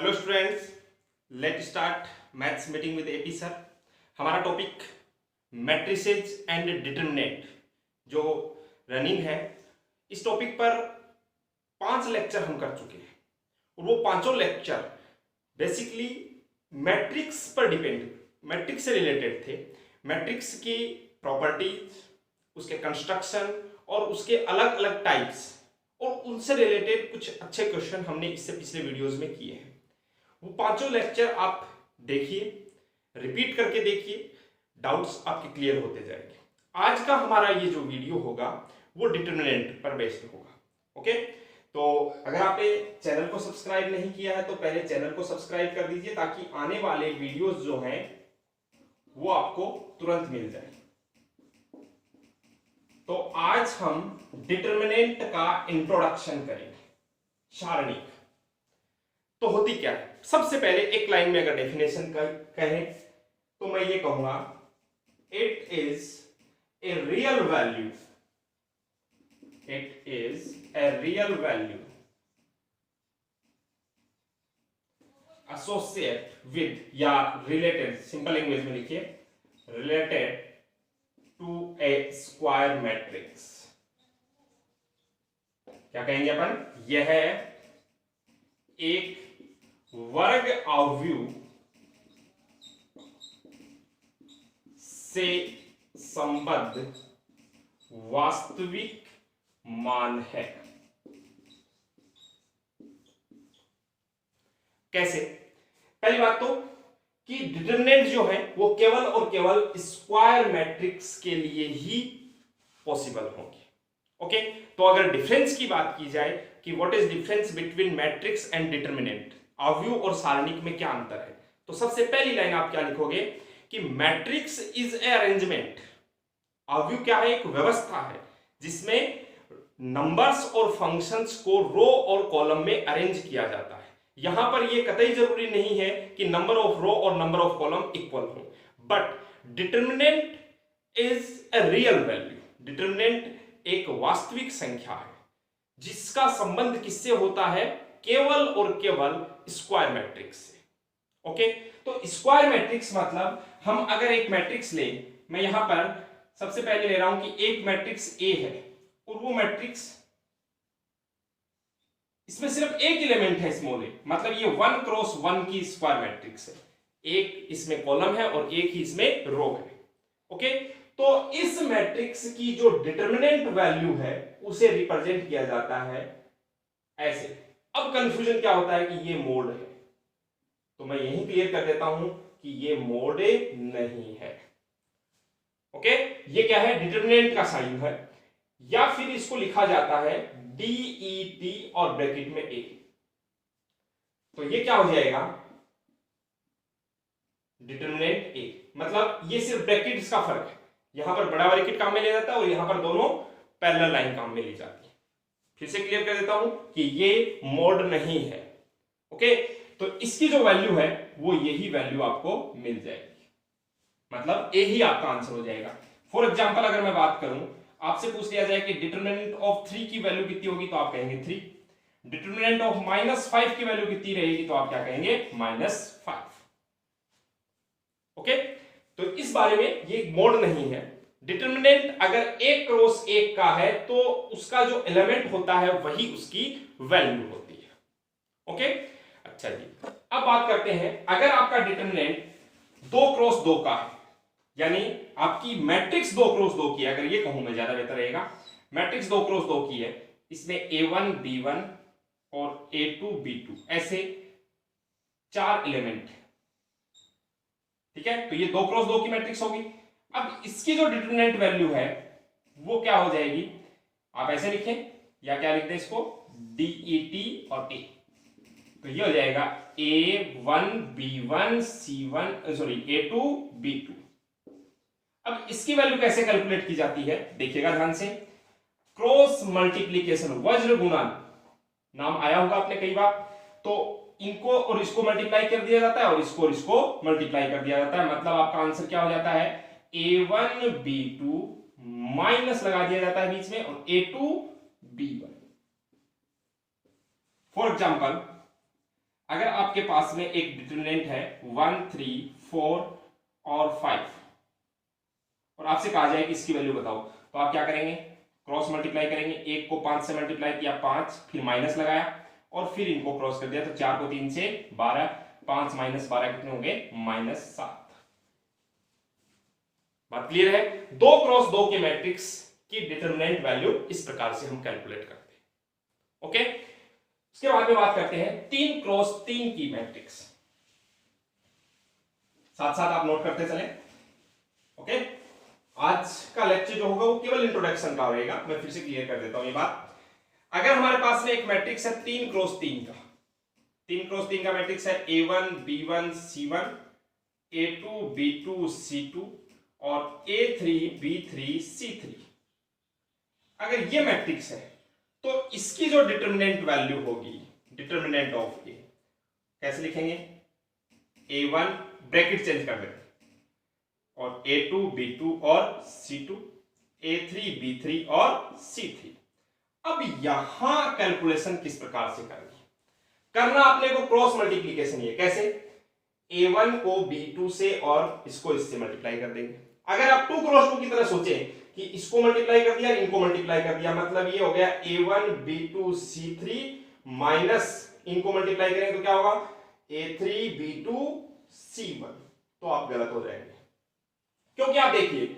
Hello students, let start maths meeting with AP sir. हमारा topic matrices and determinant जो running है, इस topic पर 5 लेक्चर हम कर चुके हैं और वो पांचों लेक्चर बेसिकली मैट्रिक्स पर डिपेंड, मैट्रिक्स से रिलेटेड थे। मैट्रिक्स की प्रॉपर्टीज, उसके कंस्ट्रक्शन और उसके अलग अलग टाइप्स और उनसे रिलेटेड कुछ अच्छे क्वेश्चन हमने इससे पिछले वीडियोस में किए हैं। वो पांचों लेक्चर आप देखिए, रिपीट करके देखिए, डाउट्स आपके क्लियर होते जाएंगे। आज का हमारा ये जो वीडियो होगा वो डिटरमिनेंट पर बेस्ड होगा। ओके, तो अगर आपने चैनल को सब्सक्राइब नहीं किया है तो पहले चैनल को सब्सक्राइब कर दीजिए ताकि आने वाले वीडियोस जो हैं वो आपको तुरंत मिल जाए। तो आज हम डिटरमिनेंट का इंट्रोडक्शन करेंगे। सारणिक तो होती क्या है, सबसे पहले एक लाइन में अगर डेफिनेशन कहें तो मैं ये कहूंगा, it is a real value, it is a real value associate with या रिलेटेड, सिंपल लैंग्वेज में लिखिए, related to a square matrix. क्या कहेंगे अपन, यह है एक वर्ग आव्यूह से संबद्ध वास्तविक मान है। कैसे? पहली बात तो कि डिटरमिनेंट जो है वो केवल और केवल स्क्वायर मैट्रिक्स के लिए ही पॉसिबल होंगे। ओके, तो अगर डिफरेंस की बात की जाए कि what is difference between matrix and determinant, आव्यूह और सारणिक में क्या अंतर है, तो सबसे पहली लाइन आप क्या लिखोगे कि मैट्रिक्स इज ए अरेंजमेंट। आव्यूह क्या है? एक व्यवस्था है जिसमें नंबर्स और फंक्शंस को रो और कॉलम में अरेंज किया जाता है। यहां पर यह कतई जरूरी नहीं है कि नंबर ऑफ रो और नंबर ऑफ कॉलम इक्वल हो, but determinant is a real value. Determinant एक वास्तविक संख्या है जिसका संबंध किससे होता है? केवल और केवल स्क्वायर मैट्रिक्स से। ओके, तो स्क्वायर मैट्रिक्स मतलब हम अगर एक मैट्रिक्स ले, मैं यहां पर सबसे पहले ले रहा हूं कि एक मैट्रिक्स ए है और वो मैट्रिक्स, इसमें सिर्फ एक एलिमेंट है स्मॉल ए, मतलब ये 1 क्रॉस 1 की स्क्वायर मैट्रिक्स है। एक इसमें कॉलम है और एक ही इसमें रो है। ओके, तो इस मैट्रिक्स की जो डिटरमिनेंट वैल्यू है उसे रिप्रेजेंट किया जाता है ऐसे। अब कंफ्यूजन क्या होता है कि ये मोड है, तो मैं यही क्लियर कर देता हूं कि ये मोड नहीं है। ओके, ये क्या है? डिटरमिनेंट का साइन है, या फिर इसको लिखा जाता है DET और ब्रैकेट में ए। तो ये क्या हो जाएगा? डिटरमिनेंट ए, मतलब ये सिर्फ ब्रैकेट का फर्क है। यहां पर बड़ा ब्रैकेट काम में ले जाता है और यहां पर दोनों पैरेलल लाइन काम में ली जाती है। फिर से क्लियर कर देता हूं कि ये मोड नहीं है। ओके, तो इसकी जो वैल्यू है वो यही वैल्यू आपको मिल जाएगी, मतलब ए ही आपका आंसर हो जाएगा। फॉर एग्जांपल अगर मैं बात करूं, आपसे पूछ लिया जाए कि डिटरमिनेंट ऑफ 3 की वैल्यू कितनी होगी, तो आप कहेंगे 3। डिटरमिनेंट ऑफ -5 की वैल्यू कितनी रहेगी, तो आप क्या कहेंगे? -5। ओके, तो इस बारे में ये मोड नहीं है। डिटरमिनेंट अगर 1 क्रॉस 1 का है तो उसका जो एलिमेंट होता है वही उसकी वैल्यू होती है। ओके, अच्छा जी, अब बात करते हैं, अगर आपका डिटरमिनेंट 2 क्रॉस 2 का है, यानी आपकी मैट्रिक्स 2 क्रॉस 2 की है, अगर ये कहूं मैं ज्यादा बेहतर रहेगा, मैट्रिक्स 2 क्रॉस 2 की है, इसमें A1 B1 और A2 B2 ऐसे 4 एलिमेंट, ठीक है, तो ये 2 क्रॉस 2 की मैट्रिक्स होगी। अब इसकी जो डिटरमिनेंट वैल्यू है वो क्या हो जाएगी? आप ऐसे लिखें या क्या लिखते हैं इसको, DET और A, तो ये हो जाएगा A1 B1 C1 sorry A2 B2। अब इसकी वैल्यू कैसे कैलकुलेट की जाती है देखिएगा ध्यान से। क्रॉस मल्टीप्लीकेशन, वज्र गुणन, नाम आया होगा आपने कई बार। तो इनको और इसको मल्टीप्लाई कर दिया जाता है और इसको मल्टीप्लाई कर दिया जाता है, मतलब आपका आंसर क्या हो जाता है? A1 B2 माइनस लगा दिया जाता है बीच में और A2 B1। फॉर एग्जाम्पल अगर आपके पास में एक डिटरमिनेंट है 1, 3, 4 और 5 और आपसे कहा जाए कि इसकी वैल्यू बताओ, तो आप क्या करेंगे, क्रॉस मल्टीप्लाई करेंगे। एक को 5 से मल्टीप्लाई किया 5, फिर माइनस लगाया और फिर इनको क्रॉस कर दिया, तो 4 को 3 से 12, 5 माइनस 12 कितने होंगे, -7। बात क्लियर है। 2 क्रॉस 2 के मैट्रिक्स की डिटरमिनेंट वैल्यू इस प्रकार से हम कैलकुलेट करते हैं। ओके, उसके बाद में बात करते हैं 3 क्रॉस 3 की मैट्रिक्स। साथ साथ आप नोट करते चले। ओके, आज का लेक्चर जो होगा वो केवल इंट्रोडक्शन का होगा। मैं फिर से क्लियर कर देता हूं ये बात। अगर हमारे पास में एक मैट्रिक्स है 3 क्रॉस 3 का, 3 क्रॉस 3 का मैट्रिक्स है A1 B1 C1, A2 B2 C2 और A3 B3 C3। अगर ये मैट्रिक्स है तो इसकी जो डिटरमिनेंट वैल्यू होगी, डिटरमिनेंट ऑफ ए, कैसे लिखेंगे, A1 ब्रैकेट चेंज कर देंगे और A2 B2 और C2, A3 B3 और C3। अब यहां कैलकुलेशन किस प्रकार से करना अपने को क्रॉस मल्टीप्लीकेशन है। कैसे, A1 को B2 से और इसको इससे मल्टीप्लाई कर देंगे। अगर आप 2 क्रॉस 2 की तरह सोचें कि इसको मल्टीप्लाई कर दिया इनको मल्टीप्लाई कर दिया, मतलब ये हो गया A1 B2 C3 माइनस इनको मल्टीप्लाई करेंगे तो क्या होगा, A3 B2 C1। तो आप गलत हो जाएंगे, क्योंकि आप देखिए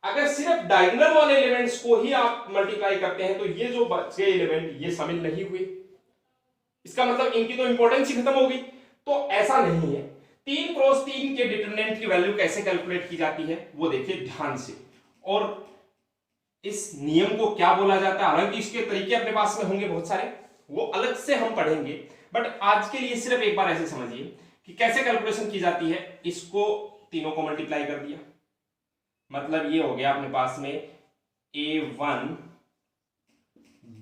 अगर सिर्फ डायगोनल वाले एलिमेंट्स को ही आप मल्टीप्लाई करते हैं तो ये जो बचे एलिमेंट ये शामिल नहीं हुए, इसका मतलब इनकी तो इंपॉर्टेंस ही खत्म होगी। तो ऐसा नहीं है। 3 क्रॉस 3 के डिटरमिनेंट की वैल्यू कैसे कैलकुलेट की जाती है वो देखिए ध्यान से, और इस नियम को क्या बोला जाता है। हालांकि इसके तरीके अपने पास में होंगे बहुत सारे, वो अलग से हम पढ़ेंगे, बट आज के लिए सिर्फ एक बार ऐसे समझिए कि कैसे कैलकुलेशन की जाती है। इसको तीनों को मल्टीप्लाई कर दिया, मतलब ये हो गया अपने पास में A1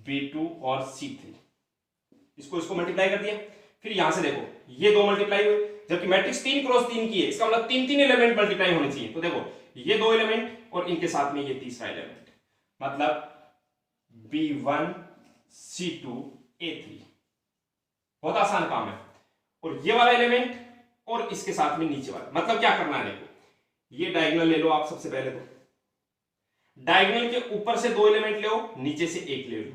B2 और C3, इसको मल्टीप्लाई कर दिया। फिर यहां से देखो ये 2 मल्टीप्लाई हुए, जबकि मैट्रिक्स 3 क्रॉस 3 की है, इसका मतलब 3 एलिमेंट मल्टीप्लाई होने चाहिए। तो देखो ये 2 एलिमेंट और इनके साथ में ये तीसरा एलिमेंट, मतलब B1 C2 A3। बहुत आसान काम है। और ये वाला एलिमेंट और इसके साथ में नीचे वाला, मतलब क्या करना है, देखो ये डायगोनल ले लो आप। सबसे पहले तो डायगोनल के ऊपर से 2 एलिमेंट ले लो, नीचे से 1 ले लो,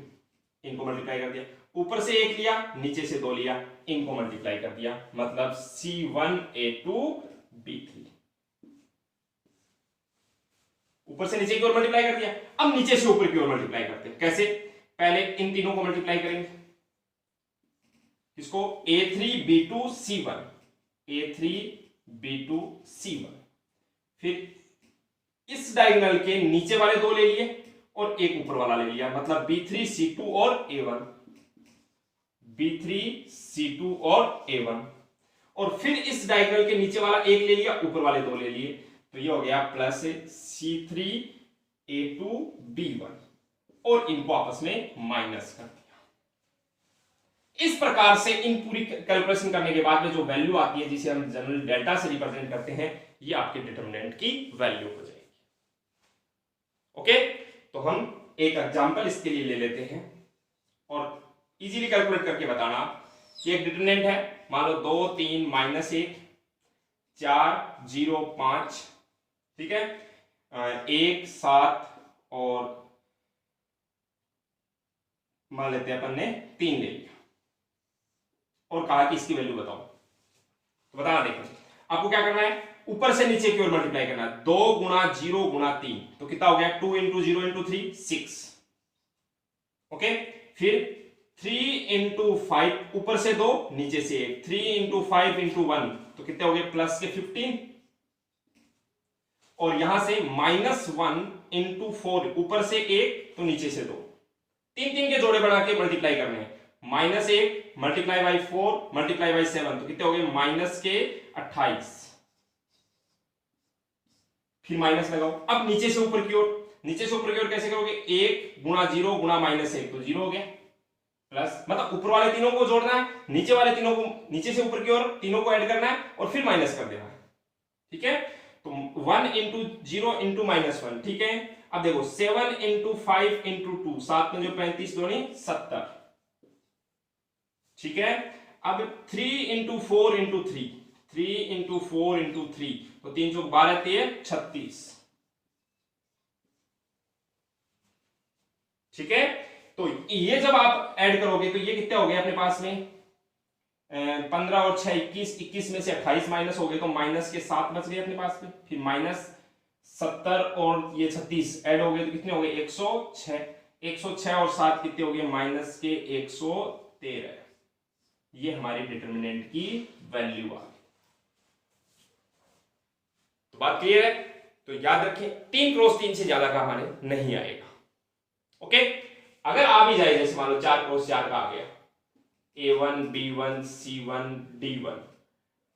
इनको मल्टीप्लाई कर दिया। ऊपर से 1 लिया, नीचे से 2 लिया, इनको मल्टीप्लाई कर दिया, मतलब C1 A2 B3। ऊपर से नीचे की ओर मल्टीप्लाई कर दिया। अब नीचे से ऊपर की ओर मल्टीप्लाई करते हैं। कैसे, पहले इन तीनों को मल्टीप्लाई करेंगे, इसको A3 B2 C1, A3 B2 C1। फिर इस डायगोनल के नीचे वाले 2 ले लिए और एक ऊपर वाला ले लिया, मतलब B3 C2 और A1, B3 C2 और A1। और फिर इस डायगोनल के नीचे वाला 1 ले लिया, ऊपर वाले 2 ले लिए, तो ये हो गया प्लस C3 A2 B1 और इनको आपस में माइनस कर दिया। इस प्रकार से इन पूरी कैलकुलेशन करने के बाद में जो वैल्यू आती है, जिसे हम जनरल डेल्टा से रिप्रेजेंट करते हैं, ये आपके डिटरमिनेंट की वैल्यू हो जाएगी। ओके, तो हम एक एग्जांपल इसके लिए ले लेते हैं और इजीली कैलकुलेट करके बताना कि एक डिटरमिनेंट है, मान लो 2 3 -1 4 0 5, ठीक है, 1 7 और मान लेते हैं अपन ने 3 ले लिया और कहा कि इसकी वैल्यू बताओ। तो बताना, देखो आपको क्या करना है, ऊपर से नीचे की ओर मल्टीप्लाई करना है। 2 गुणा 0 गुणा 3, तो कितना हो गया, 2 × 0 × 3 6। ओके, फिर 3 × 5, ऊपर से 2 नीचे से 1, 3 × 5 × 1, तो कितने हो गए, प्लस के 15। और यहां से -1 × 4, ऊपर से 1 तो नीचे से 2, 3 के जोड़े बना के मल्टीप्लाई करने हैं। -1 मल्टीप्लाई बाई 4 मल्टीप्लाई बाई 7, तो कितने हो गए, माइनस के 28। फिर माइनस लगाओ। अब नीचे से ऊपर की ओर, नीचे से ऊपर की ओर कैसे करोगे, 1 गुणा 0 गुणा -1, तो 0 हो गया, प्लस, मतलब ऊपर वाले तीनों को जोड़ना है, नीचे वाले तीनों को, नीचे से ऊपर की ओर तीनों को ऐड करना है और फिर माइनस कर देना है। ठीक है, तो 1 × 0 × -1, ठीक है। अब देखो 7 × 5 × 2, 7 में जो 35 दूनी 70, ठीक है। अब 3 इंटू 4 इंटू 3, 3 इंटू 4 इंटू 3, तो 3 चौक 12 13 36। ठीक है, तो ये जब आप ऐड करोगे तो ये कितने हो गए अपने पास में 15 और 6 21, 21 में से 28 माइनस हो गए तो माइनस के 7 बच गए अपने पास में, फिर माइनस 70 और ये 36 ऐड हो गए तो कितने हो गए 106, 106 और 7 कितने हो गए माइनस के 113। ये हमारी डिटर्मिनेंट की वैल्यू आ गई। तो बात क्लियर है, तो याद रखें 3 क्रॉस 3 से ज्यादा का हमारे नहीं आएगा। ओके, अगर आ भी जाए, जैसे मान लो 4 क्रॉस 4 का आ गया A1 B1 C1 D1,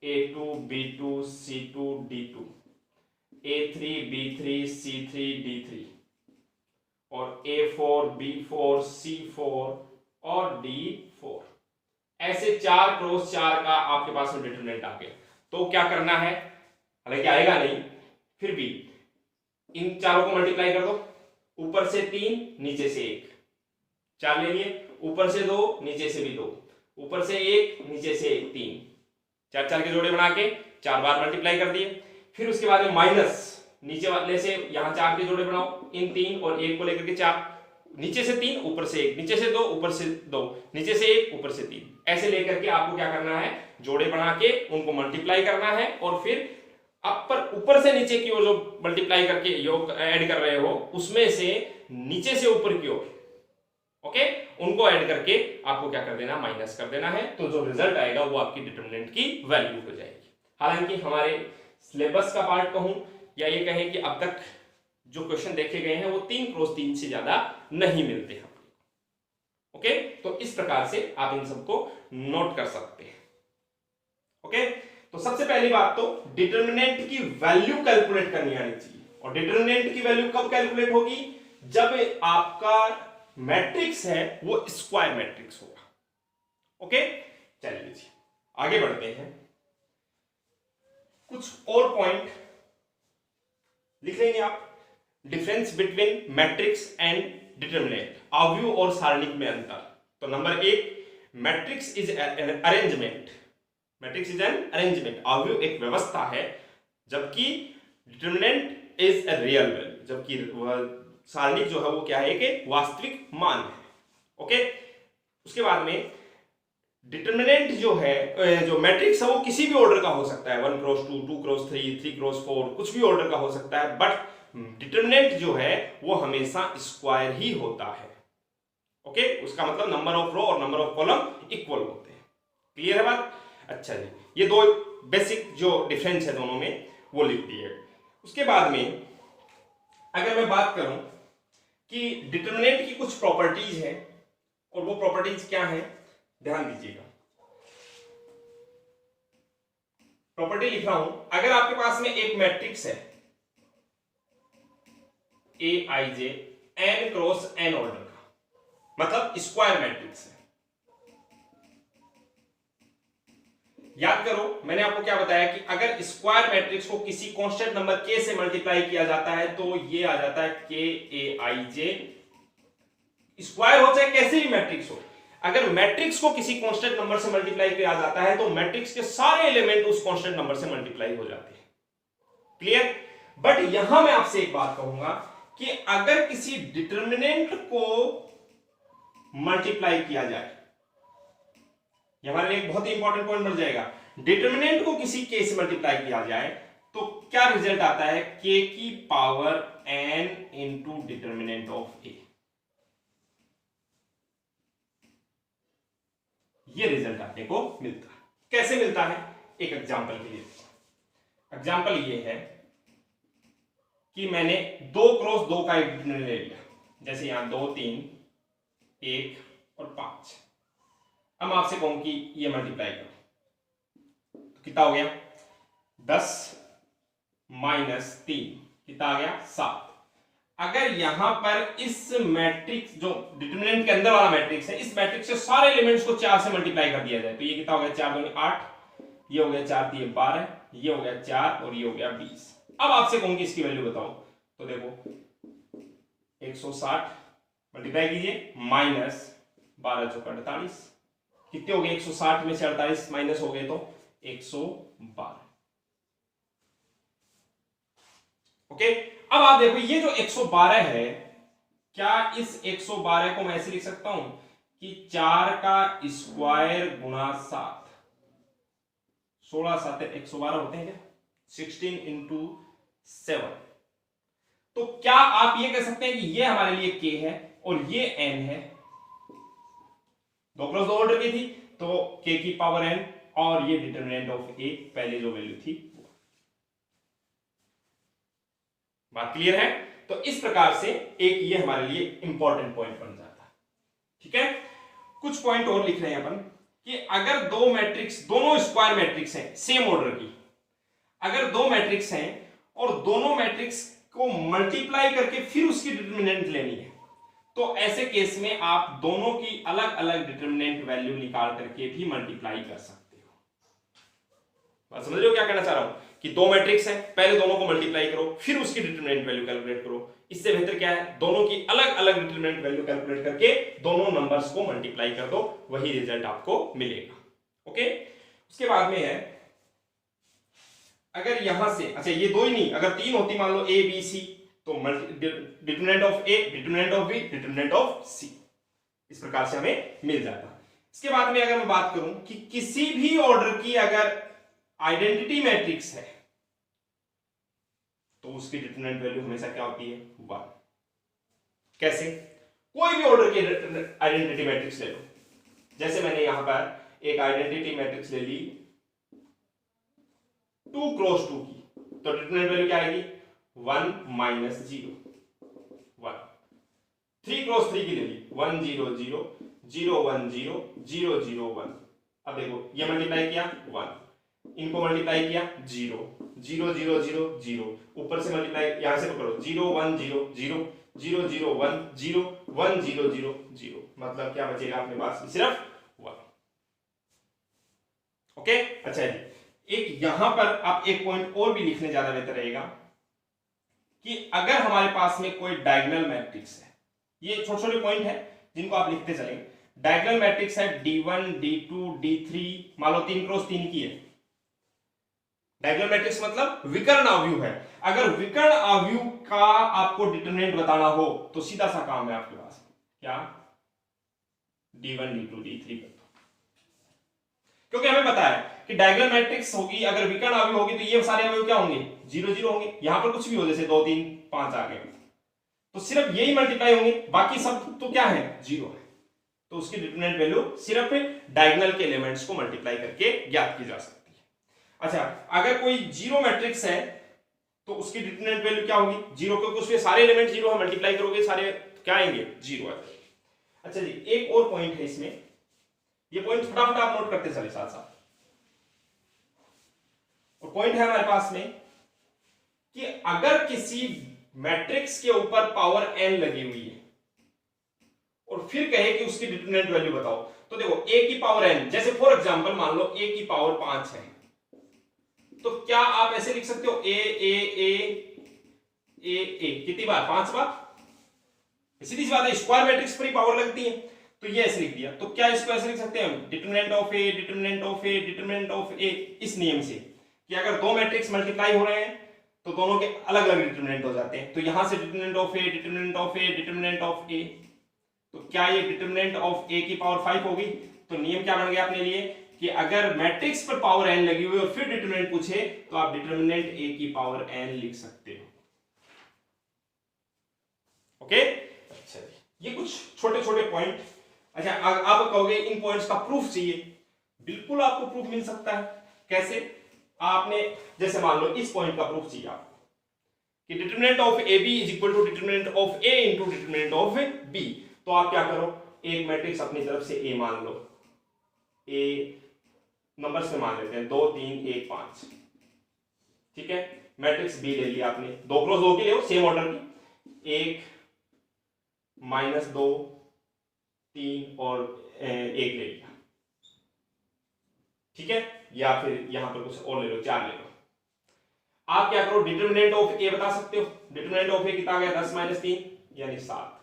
A2 B2 C2 D2, A3 B3 C3 D3 और A4 B4 C4 और D4, ऐसे 4 क्रॉस 4 का आपके पास में डिटरमिनेंट आ गया। तो क्या करना है, हालांकि आएगा नहीं, फिर भी इन चारों को मल्टीप्लाई कर दो, ऊपर से 3 नीचे से 1, 4 ले लिए, ऊपर से 2 नीचे से भी 2, ऊपर से 1 नीचे से 1, 3, 4 4 के जोड़े बना के 4 बार मल्टीप्लाई कर दिए। फिर उसके बाद में माइनस नीचे वाले से यहां 4 के जोड़े बनाओ, इन 3 और 1 को लेकर के 4, नीचे से 3 ऊपर से 1, नीचे से 2 ऊपर से 2, नीचे से 1 ऊपर से 3, ऐसे लेकर के आपको क्या करना है, जोड़े बना के उनको मल्टीप्लाई करना है और फिर ऊपर से नीचे की ओर जो मल्टीप्लाई करके योग ऐड कर रहे हो उसमें से नीचे से ऊपर की ओर, ओके, उनको ऐड करके आपको क्या कर देना, माइनस कर देना है। तो जो रिजल्ट आएगा वो आपकी डिटरमिनेंट की वैल्यू हो जाएगी। हालांकि हमारे सिलेबस का पार्ट कहूं या ये कहें कि अब तक जो क्वेश्चन देखे गए हैं वो 3 क्रॉस 3 से ज्यादा नहीं मिलते हैं। ओके, तो इस प्रकार से आप इन सबको नोट कर सकते हैं। ओके, तो सबसे पहली बात तो डिटरमिनेंट की वैल्यू कैलकुलेट करनी आनी चाहिए, और डिटरमिनेंट की वैल्यू कब कैलकुलेट होगी, जब आपका मैट्रिक्स है वो स्क्वायर मैट्रिक्स होगा। ओके, चलिए जी आगे बढ़ते हैं, कुछ और पॉइंट लिख लेंगे आप। Difference between matrix and determinant, अवयव और सारणिक में अंतर। तो number 1, matrix is an arrangement, matrix is an arrangement, अवयव एक व्यवस्था है, जबकि determinant is a real value, जबकि सारणिक जो है वो क्या है, एक वास्तविक मान है। ओके, उसके बाद में डिटरमिनेंट जो है, जो मैट्रिक्स है वो किसी भी ऑर्डर का हो सकता है, 1 क्रॉस 2, 2 क्रॉस 3, 3 क्रॉस 4, कुछ भी ऑर्डर का हो सकता है, बट डिटरमिनेंट जो है वो हमेशा स्क्वायर ही होता है। ओके, उसका मतलब नंबर ऑफ रो और नंबर ऑफ कॉलम इक्वल होते हैं। क्लियर है बात? अच्छा जी, ये दो बेसिक जो डिफरेंस है दोनों में वो लिख दिए। उसके बाद में अगर मैं बात करूं कि डिटरमिनेंट की कुछ प्रॉपर्टीज है, और वो प्रॉपर्टीज क्या है, ध्यान दीजिएगा। प्रॉपर्टी लिख रहा हूं, अगर आपके पास में एक मैट्रिक्स है Aij n cross n order का, मतलब स्क्वायर मैट्रिक्स है। याद करो मैंने आपको क्या बताया कि अगर स्क्वायर मैट्रिक्स को किसी कांस्टेंट नंबर k से मल्टीप्लाई किया जाता है तो ये आ जाता है Kaij, स्क्वायर हो चाहे कैसे भी मैट्रिक्स हो। अगर मैट्रिक्स को किसी कांस्टेंट नंबर से मल्टीप्लाई किया जाता है तो मैट्रिक्स के सारे एलिमेंट उस कांस्टेंट नंबर से मल्टीप्लाई हो जाते हैं। क्लियर? बट यहां मैं आपसे एक बात कहूंगा कि अगर किसी डिटरमिनेंट को मल्टीप्लाई किया जाए, यह हमारे लिए एक बहुत ही इंपॉर्टेंट पॉइंट बन जाएगा। डिटरमिनेंट को किसी k से मल्टीप्लाई किया जाए तो क्या रिजल्ट आता है, k की power n into determinant of a, ये रिजल्ट आपने को मिलता है। कैसे मिलता है, एक एग्जांपल के लिए। एग्जांपल ये है कि मैंने 2 क्रॉस 2 का एक डिटरमिनेंट ले लिया, जैसे यहां 2 3 1 और 5। अब आपसे कहूं कि ये मल्टीप्लाई करो तो कितना हो गया, 10 माइनस 3 कितना आ गया, 7। अगर यहां पर इस मैट्रिक्स जो डिटरमिनेंट के अंदर वाला मैट्रिक्स है, इस मैट्रिक्स के सारे एलिमेंट्स को 4 से मल्टीप्लाई कर दिया जाए तो ये कितना हो गया, 4 दूनी 8, ये हो गया 4 3 12, ये हो गया 4 और ये हो गया 20। अब आपसे कहूंगी इसकी वैल्यू बताओ, तो देखो 160 मल्टीप्लाई कीजिए, माइनस 12 चौका 48, कितने हो गए 160 में से 48 माइनस हो गए तो 112। ओके, अब आप देखो ये जो 112 है, क्या इस 112 को मैं ऐसे लिख सकता हूं कि 4 का स्क्वायर गुणा 7, 16 7 112 होते हैं क्या, 16 इंटू 7। तो क्या आप ये कह सकते हैं कि ये हमारे लिए k है और ये n है, 2 क्रॉस 2 ऑर्डर की थी तो k की पावर n, और ये डिटरमिनेंट ऑफ a पहले जो वैल्यू थी। बात क्लियर है? तो इस प्रकार से एक ये हमारे लिए इंपॉर्टेंट पॉइंट बन जाता है। ठीक है, कुछ पॉइंट और लिख रहे हैं अपन कि अगर दो मैट्रिक्स, दोनों स्क्वायर मैट्रिक्स हैं सेम ऑर्डर की, अगर दो मैट्रिक्स हैं और दोनों मैट्रिक्स को मल्टीप्लाई करके फिर उसकी डिटरमिनेंट लेनी है, तो ऐसे केस में आप दोनों की अलग अलग डिटरमिनेंट वैल्यू निकाल करके भी मल्टीप्लाई कर सकते हो। बात समझ रहे हो क्या कहना चाह रहा हूं कि दो मैट्रिक्स है, पहले दोनों को मल्टीप्लाई करो फिर उसकी डिटरमिनेंट वैल्यू कैलकुलेट करो। इससे बेहतर क्या है, दोनों की अलग अलग डिटरमिनेंट वैल्यू कैलकुलेट करके दोनों नंबर्स को मल्टीप्लाई कर दो, वही रिजल्ट आपको मिलेगा। ओके, उसके बाद में है अगर यहां से, अच्छा ये दो ही नहीं, अगर तीन होती मान लो ए बी सी, तो determinant of A, determinant of B, determinant of C, इस प्रकार से हमें मिल जाता। इसके बाद में अगर मैं बात करूं कि किसी भी ऑर्डर की अगर आइडेंटिटी मैट्रिक्स है तो उसकी डिटरमिनेंट वैल्यू हमेशा क्या होती है, 1। कैसे, कोई भी ऑर्डर की आइडेंटिटी मैट्रिक्स ले लो, जैसे मैंने यहां पर एक आइडेंटिटी मैट्रिक्स ले ली 2 क्रॉस 2 की, तो डिटरमिनेंट वैल्यू क्या आएगी 1 माइनस 0 1। 3 क्रॉस 3 की ले ली 1 0 0 0 1 0 0 0 1। अब देखो ये मल्टीप्लाई किया 1, इनको मल्टीप्लाई किया 0 0 0 0 0, ऊपर से मल्टीप्लाई यहां से पकड़ो 0 1 0 0 0 0 1 0 1 0 0 0, मतलब क्या बचेगा अपने पास सिर्फ 1। ओके, अच्छा जी, एक यहां पर आप एक पॉइंट और भी लिखने ज्यादा बेहतर रहेगा कि अगर हमारे पास में कोई डायगोनल मैट्रिक्स है, ये छोटे छोटे पॉइंट है जिनको आप लिखते चलेंगे। डायगोनल मैट्रिक्स है D1 D2 D3, मान लो 3 क्रॉस 3 की है। डायगोनल मैट्रिक्स मतलब विकर्ण आव्यूह है। अगर विकर्ण आव्यूह का आपको डिटरमिनेंट बताना हो तो सीधा सा काम है आपके पास, क्या D1 D2 D3 कर दो, क्योंकि हमें पता है कि डायगोनल मैट्रिक्स होगी, अगर विकर्ण आव्यूह होगी तो ये सारे अवयव क्या होंगे 0 0 होंगे। यहां पर कुछ भी हो, जैसे 2 3 5 आ गए तो सिर्फ यही मल्टीप्लाई होंगे, बाकी सब तो क्या है 0 है। तो उसकी डिटरमिनेंट वैल्यू सिर्फ डायगोनल के एलिमेंट्स को मल्टीप्लाई करके ज्ञात की जा सकती है। अच्छा, अगर कोई जीरो मैट्रिक्स है तो उसकी डिटरमिनेंट वैल्यू क्या होगी 0, क्योंकि उसमें सारे एलिमेंट 0 है, मल्टीप्लाई करोगे सारे क्या आएंगे 0 आएंगे। अच्छा जी, एक और पॉइंट है इसमें, ये पॉइंट फटाफट आप नोट करते चले साथ साथ। और पॉइंट है हमारे पास में कि अगर किसी मैट्रिक्स के ऊपर पावर n लगी हुई है और फिर कहे कि उसकी डिटरमिनेंट वैल्यू बताओ, तो देखो a की पावर n, जैसे फॉर एग्जांपल मान लो a की पावर 5 है, तो क्या आप ऐसे लिख सकते हो a a a a a कितनी बार 5 बार, सीधी सी बात है, स्क्वायर मैट्रिक्स पर ही पावर लगती है, तो ये ऐसे लिख दिया। तो क्या इसको ऐसे लिख सकते हैं हम determinant of a determinant of a determinant of a, इस नियम से कि अगर दो मैट्रिक्स मल्टीप्लाई हो रहे हैं तो दोनों के अलग अलग डिटरमिनेंट हो जाते हैं। तो यहां से determinant of a determinant of a determinant of a, तो क्या ये डिटरमिनेंट ऑफ a की पावर 5 होगी। तो नियम क्या बन गया अपने लिए कि अगर मैट्रिक्स पर पावर n लगी हुई और फिर डिटरमिनेंट पूछे तो आप डिटरमिनेंट a की पावर n लिख सकते हो। ओके, अच्छा ये कुछ छोटे छोटे पॉइंट। अच्छा, आप कहोगे इन पॉइंट्स का प्रूफ चाहिए, बिल्कुल आपको प्रूफ मिल सकता है। कैसे, आपने जैसे मान लो इस पॉइंट का प्रूफ चाहिए आपको कि determinant of A B is equal to determinant of A into determinant of B. तो आप क्या करो, एक मैट्रिक्स अपनी तरफ से ए मान लो, ए नंबर्स में मान लेते हैं 2 3 1 5, ठीक है। मैट्रिक्स बी ले लिया आपने, 2 क्रॉस 2 की ले, सेम ऑर्डर की, 1 -2 3 और 1 ले लिया, ठीक है। या फिर यहां पर कुछ और ले लो, 4 ले लो। आप क्या करो, डिटरमिनेंट ऑफ ए बता सकते हो, डिटरमिनेंट ऑफ ए कितना आ गया 10 - 3 यानी 7।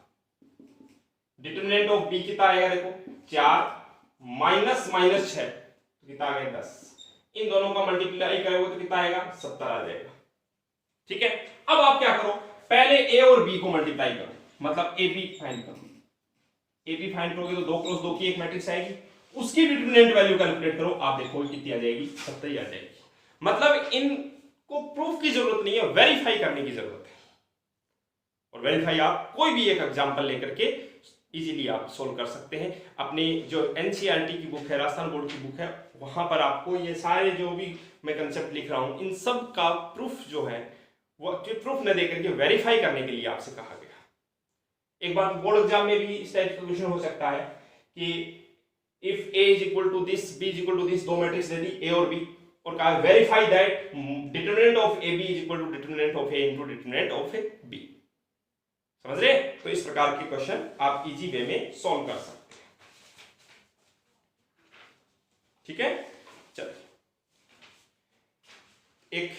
डिटरमिनेंट ऑफ बी कितना आएगा देखो 4 माइनस माइनस 6 तो कितना आ गया 10। इन दोनों का मल्टीप्लाई करोगे तो कितना आएगा 70 आ जाएगा। ठीक है, अब आप क्या करो, पहले ए और बी को मल्टीप्लाई करो, मतलब ए बी फाइंड करो। ए बी फाइंड करोगे तो 2 क्रॉस 2 की एक मैट्रिक्स आएगी, उसकी डिटरमिनेंट वैल्यू कैलकुलेट करो, आप देखोगे कितनी आ जाएगी 70 ही आ जाएगी। मतलब इनको प्रूफ की जरूरत नहीं है, वेरीफाई करने की जरूरत है। और वेरीफाई आप कोई भी एक एग्जांपल लेकर के इजीली आप सोल्व कर सकते हैं। अपनी जो एनसीईआरटी की बुक है, राजस्थान बोर्ड की बुक है, वहां पर आपको ये सारे जो भी मैं कंसेप्ट लिख रहा हूं इन सब का प्रूफ जो है वो प्रूफ न देकर के वेरीफाई करने के लिए आपसे कहा गया। एक बार बोर्ड एग्जाम में भी इस टाइप का क्वेश्चन हो सकता है कि if A is equal to this, B is equal to this, दो मैट्रिक्स दे दी ए और बी, और कहा verify that determinant of A B is equal to determinant of A into determinant of A B. समझ रहे? तो इस प्रकार के क्वेश्चन आप इजी वे में सॉल्व कर सकते हैं। ठीक है, चलिए एक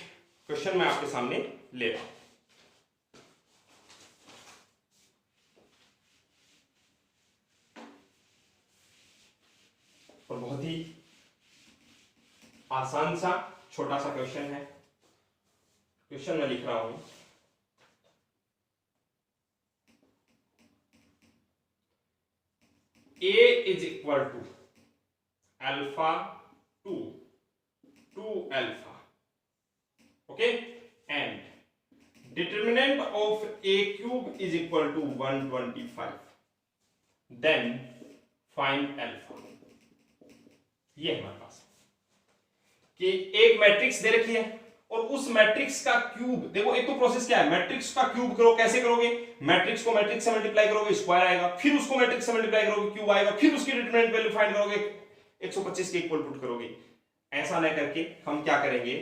क्वेश्चन मैं आपके सामने ले रहा हूं। और बहुत ही आसान सा छोटा सा क्वेश्चन है। क्वेश्चन मैं लिख रहा हूं, A is equal to alpha 2 alpha, okay, and determinant of a cube is equal to 125, then find alpha। ये हमारे पास कि एक मैट्रिक्स दे रखी है और उस मैट्रिक्स का क्यूब, देखो एक तो प्रोसेस क्या है, मैट्रिक्स का क्यूब करो, कैसे करोगे, मैट्रिक्स को मैट्रिक्स से मल्टीप्लाई करोगे स्क्वायर आएगा, फिर उसको मैट्रिक्स से मल्टीप्लाई करोगे क्यूब आएगा, फिर उसकी डिटरमिनेंट वैल्यू फाइंड करोगे 125 के इक्वल पुट करोगे। ऐसा नहीं करके हम क्या करेंगे,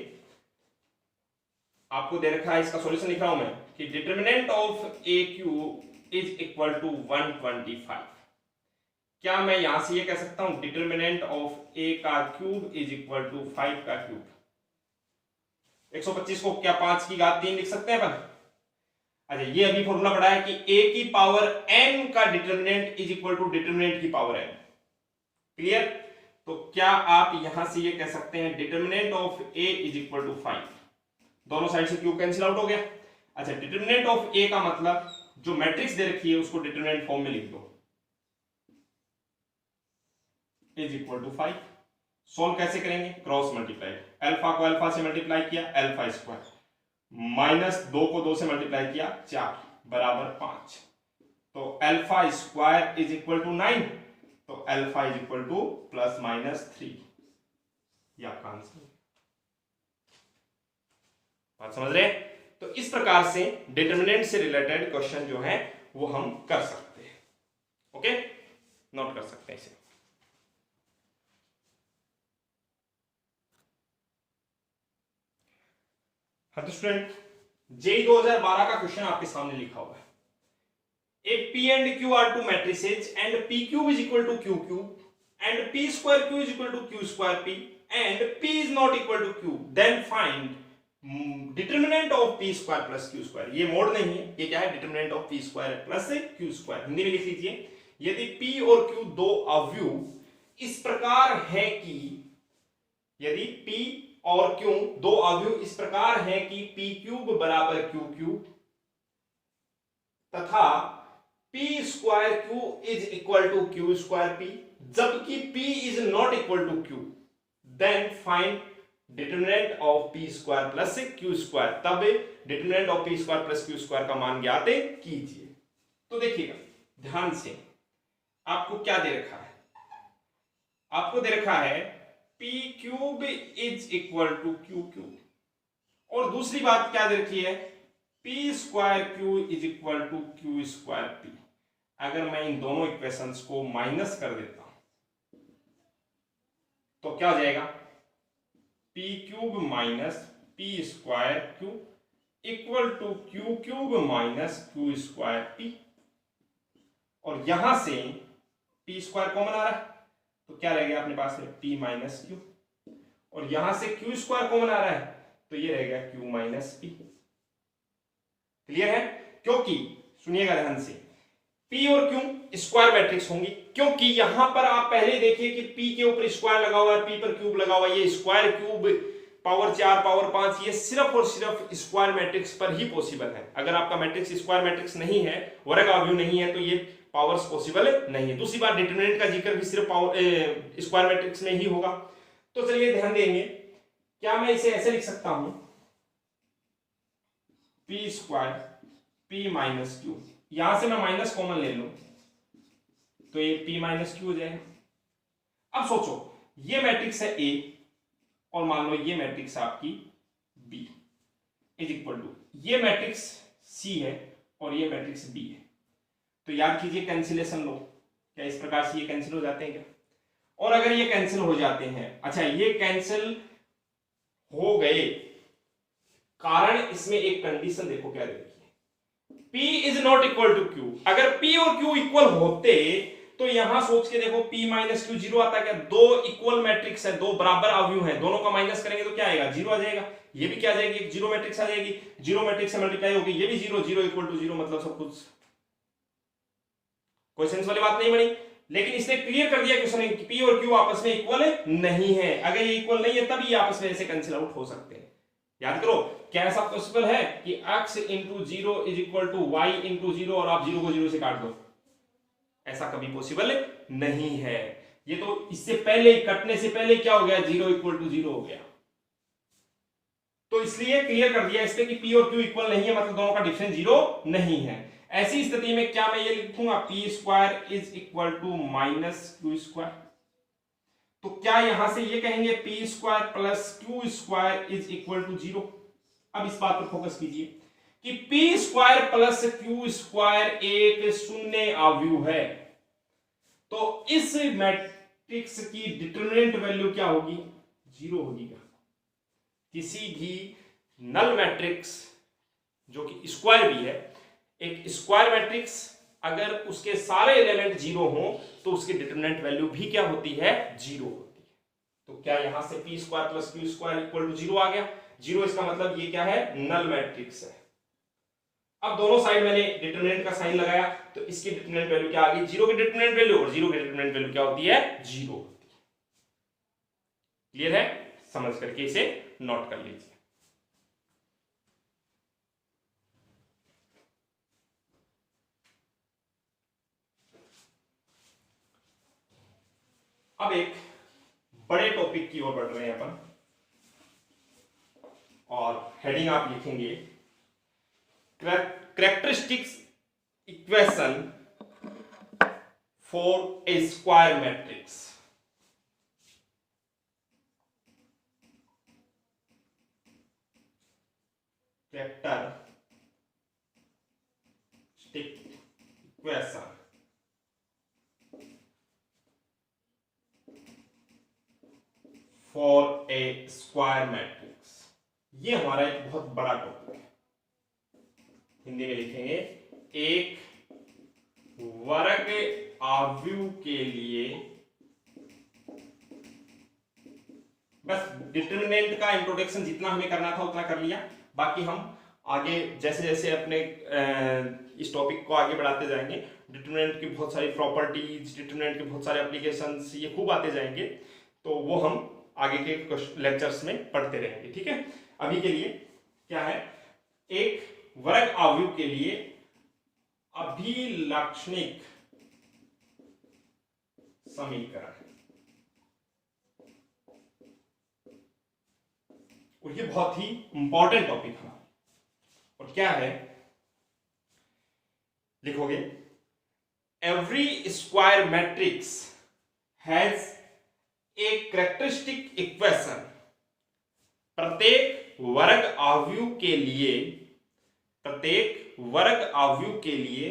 आपको दे रखा है, इसका सॉल्यूशन लिख रहा हूं मैं कि determinant of A cube is equal to 125। क्या मैं यहां से ये कह सकता हूं डिटरमिनेंट ऑफ ए का क्यूब इज इक्वल टू 5 का क्यूब। 125 को क्या 5 की घात 3 लिख सकते हैं अपन? अच्छा, ये अभी फॉर्मूला पढ़ा है कि a की पावर n का determinant is equal to determinant की पावर n। क्लियर? तो क्या आप यहां से ये कह सकते हैं determinant of a is equal to 5, दोनों साइड से क्यूब कैंसिल आउट हो गया। अच्छा, डिटरमिनेंट ऑफ a का मतलब जो मैट्रिक्स दे रखी है उसको डिटरमिनेंट फॉर्म में लिख दो, इज इक्वल टू 5। सोल्व कैसे करेंगे? क्रॉस मल्टीप्लाई, अल्फा को अल्फा से मल्टीप्लाई किया अल्फा स्क्वायर, माइनस 2 को 2 से मल्टीप्लाई किया 4 बराबर 5, तो alpha square is equal to 9, तो alpha is equal to plus minus 3। ये आपका आंसर। बात समझ रहे? तो इस प्रकार से डिटरमिनेंट से रिलेटेड क्वेश्चन जो है वो हम कर सकते हैं। ओके, नोट कर सकते हैं इसे। हाँ तो स्टूडेंट, जेई 2012 का क्वेश्चन आपके सामने लिखा हुआ है, एक P and Q are two matrices and P cube is equal to Q cube and P square Q is equal to Q square P and P is not equal to Q, then find determinant of P square plus Q square। ये mode नहीं है, ये क्या है, determinant of P square plus Q square। Hindi में लिख लीजिए, यदि P और Q दो अवयव इस प्रकार है कि, यदि P और Q दो अवयव इस प्रकार हैं कि P क्यूब बराबर Q क्यूब तथा P square Q is equal to Q square P, जबकि P is not equal to Q, then find determinant of P square plus Q square. तब determinant of P square plus Q square का मान ज्ञात कीजिए। तो देखिएगा ध्यान से, आपको क्या दे रखा है, आपको दे रखा है P cube is equal to Q cube, और दूसरी बात क्या दे रखी है, P square Q is equal to Q square P। अगर मैं इन दोनों इक्वेशंस को माइनस कर देता हूं तो क्या हो जाएगा, P cube minus P square Q equal to Q cube minus Q square P, और यहां से P स्क्वायर कॉमन आ रहा है तो क्या रह गया अपने पास में P माइनस Q, और यहां से Q स्क्वायर कॉमन आ रहा है तो ये रह गया Q माइनस P। क्लियर है? क्योंकि सुनिएगा ध्यान से, P और Q स्क्वायर मैट्रिक्स होंगी, क्योंकि यहां पर आप पहले देखिए कि P के ऊपर स्क्वायर लगा हुआ है, P पर क्यूब लगा हुआ है, ये स्क्वायर क्यूब पावर 4 पावर 5 ये सिर्फ और सिर्फ स्क्वायर मैट्रिक्स पर ही पॉसिबल है। अगर आपका मैट्रिक्स स्क्वायर मैट्रिक्स नहीं है, वर्ग अवयव नहीं है, तो ये पावर्स पॉसिबल नहीं है। दूसरी बात, डिटरमिनेंट का जिक्र भी सिर्फ पावर स्क्वायर मैट्रिक्स में ही होगा। तो चलिए ध्यान देंगे, क्या मैं इसे ऐसे लिख सकता हूं, P square P minus Q, यहां से मैं माइनस कॉमन ले लूं तो ये P माइनस क्यू हो जाएगा। अब सोचो, ये मैट्रिक्स है A और मान लो ये मैट्रिक्स आपकी B इज इक्वल टू, ये मैट्रिक्स C है और ये मैट्रिक्स B है। तो याद कीजिए, कैंसिलेशन लो, क्या इस प्रकार से ये कैंसिल हो जाते हैं क्या? और अगर ये कैंसिल हो जाते हैं, अच्छा ये कैंसिल हो गए, कारण इसमें एक कंडीशन देखो क्या देखिए, P is not equal to Q। अगर P और Q इक्वल होते तो यहां सोच के देखो, P माइनस क्यू जीरो आता है क्या? दो इक्वल मैट्रिक्स है, दो बराबर अवयव हैं, दोनों का माइनस करेंगे तो क्या आएगा? जीरो आ जाएगा। ये भी क्या आ जाएगी? एक जीरो मैट्रिक्स आ जाएगी, जीरो मैट्रिक्स से मल्टीप्लाई होगी, ये भी zero, zero equal to zero, मतलब सब कुछ कोई सेंस वाली बात नहीं बनी। लेकिन इसने क्लियर कर दिया क्वेश्चन कि P और Q आपस में इक्वल नहीं है। अगर ये इक्वल नहीं है तभी आपस में ऐसे कैंसिल आउट हो सकते हैं। याद करो, क्या ऐसा पॉसिबल है कि x into zero is equal to Y into zero और आप जीरो को जीरो से काट दो? ऐसा कभी पॉसिबल नहीं है। ये तो इससे पहले, कटने से पहले क्या हो गया? जीरो इक्वल टू जीरो हो गया। तो इसलिए क्लियर कर दिया इसने कि P और Q इक्वल नहीं है, मतलब दोनों का डिफरेंस जीरो नहीं है। ऐसी स्थिति में क्या मैं ये लिखूंगा, P square is equal to minus Q square? तो क्या यहां से ये कहेंगे P square plus Q square is equal to zero? अब इस बात पर फोकस कीजिए कि P square plus Q square एक शून्य अवयव है, तो इस मैट्रिक्स की डिटरमिनेंट वैल्यू क्या होगी? जीरो होगी। किसी भी नल मैट्रिक्स जो कि स्क्वायर भी है, एक स्क्वायर मैट्रिक्स अगर उसके सारे एलिमेंट जीरो हो तो उसकी डिटरमिनेंट वैल्यू भी क्या होती है? जीरो होती है। तो क्या यहां से P square plus Q square equal to zero आ गया? जीरो, इसका मतलब ये क्या है? नल मैट्रिक्स है। अब दोनों साइड मैंने डिटरमिनेंट का साइन लगाया तो इसकी डिटरमिनेंट वैल्यू क्या आ गई? जीरो की डिटरमिनेंट वैल्यू, और जीरो की डिटरमिनेंट वैल्यू क्या होती है? जीरो होती है। क्लियर है? समझ करके इसे नोट कर लीजिए। अब एक बड़े टॉपिक की ओर बढ़ रहे हैं अपन, और हेडिंग आप लिखेंगे characteristics equation for a square matrix. Characteristic equation for a square matrix. ये हमारा एक बहुत बड़ा टॉपिक है। हिंदी में लिखेंगे, एक वर्ग अवयव के लिए, बस डिटरमिनेंट का इंट्रोडक्शन जितना हमें करना था उतना कर लिया। बाकी हम आगे जैसे जैसे अपने इस टॉपिक को आगे बढ़ाते जाएंगे, डिटरमिनेंट की बहुत सारी प्रॉपर्टीज, डिटरमिनेंट के बहुत सारे एप्लीकेशंस ये खूब आते जाएंगे, तो वो हम आगे के लेक्चर्स में पढ़ते रहेंगे। ठीक है, अभी के लिए क्या है, एक वर्ग अवयव के लिए अभिलक्षणिक समीकरण, और ये बहुत ही इंपॉर्टेंट टॉपिक है। और क्या है, लिखोगे, every square matrix has a characteristic equation. प्रत्येक वर्ग अवयव के लिए, प्रत्येक वर्ग अवयव के लिए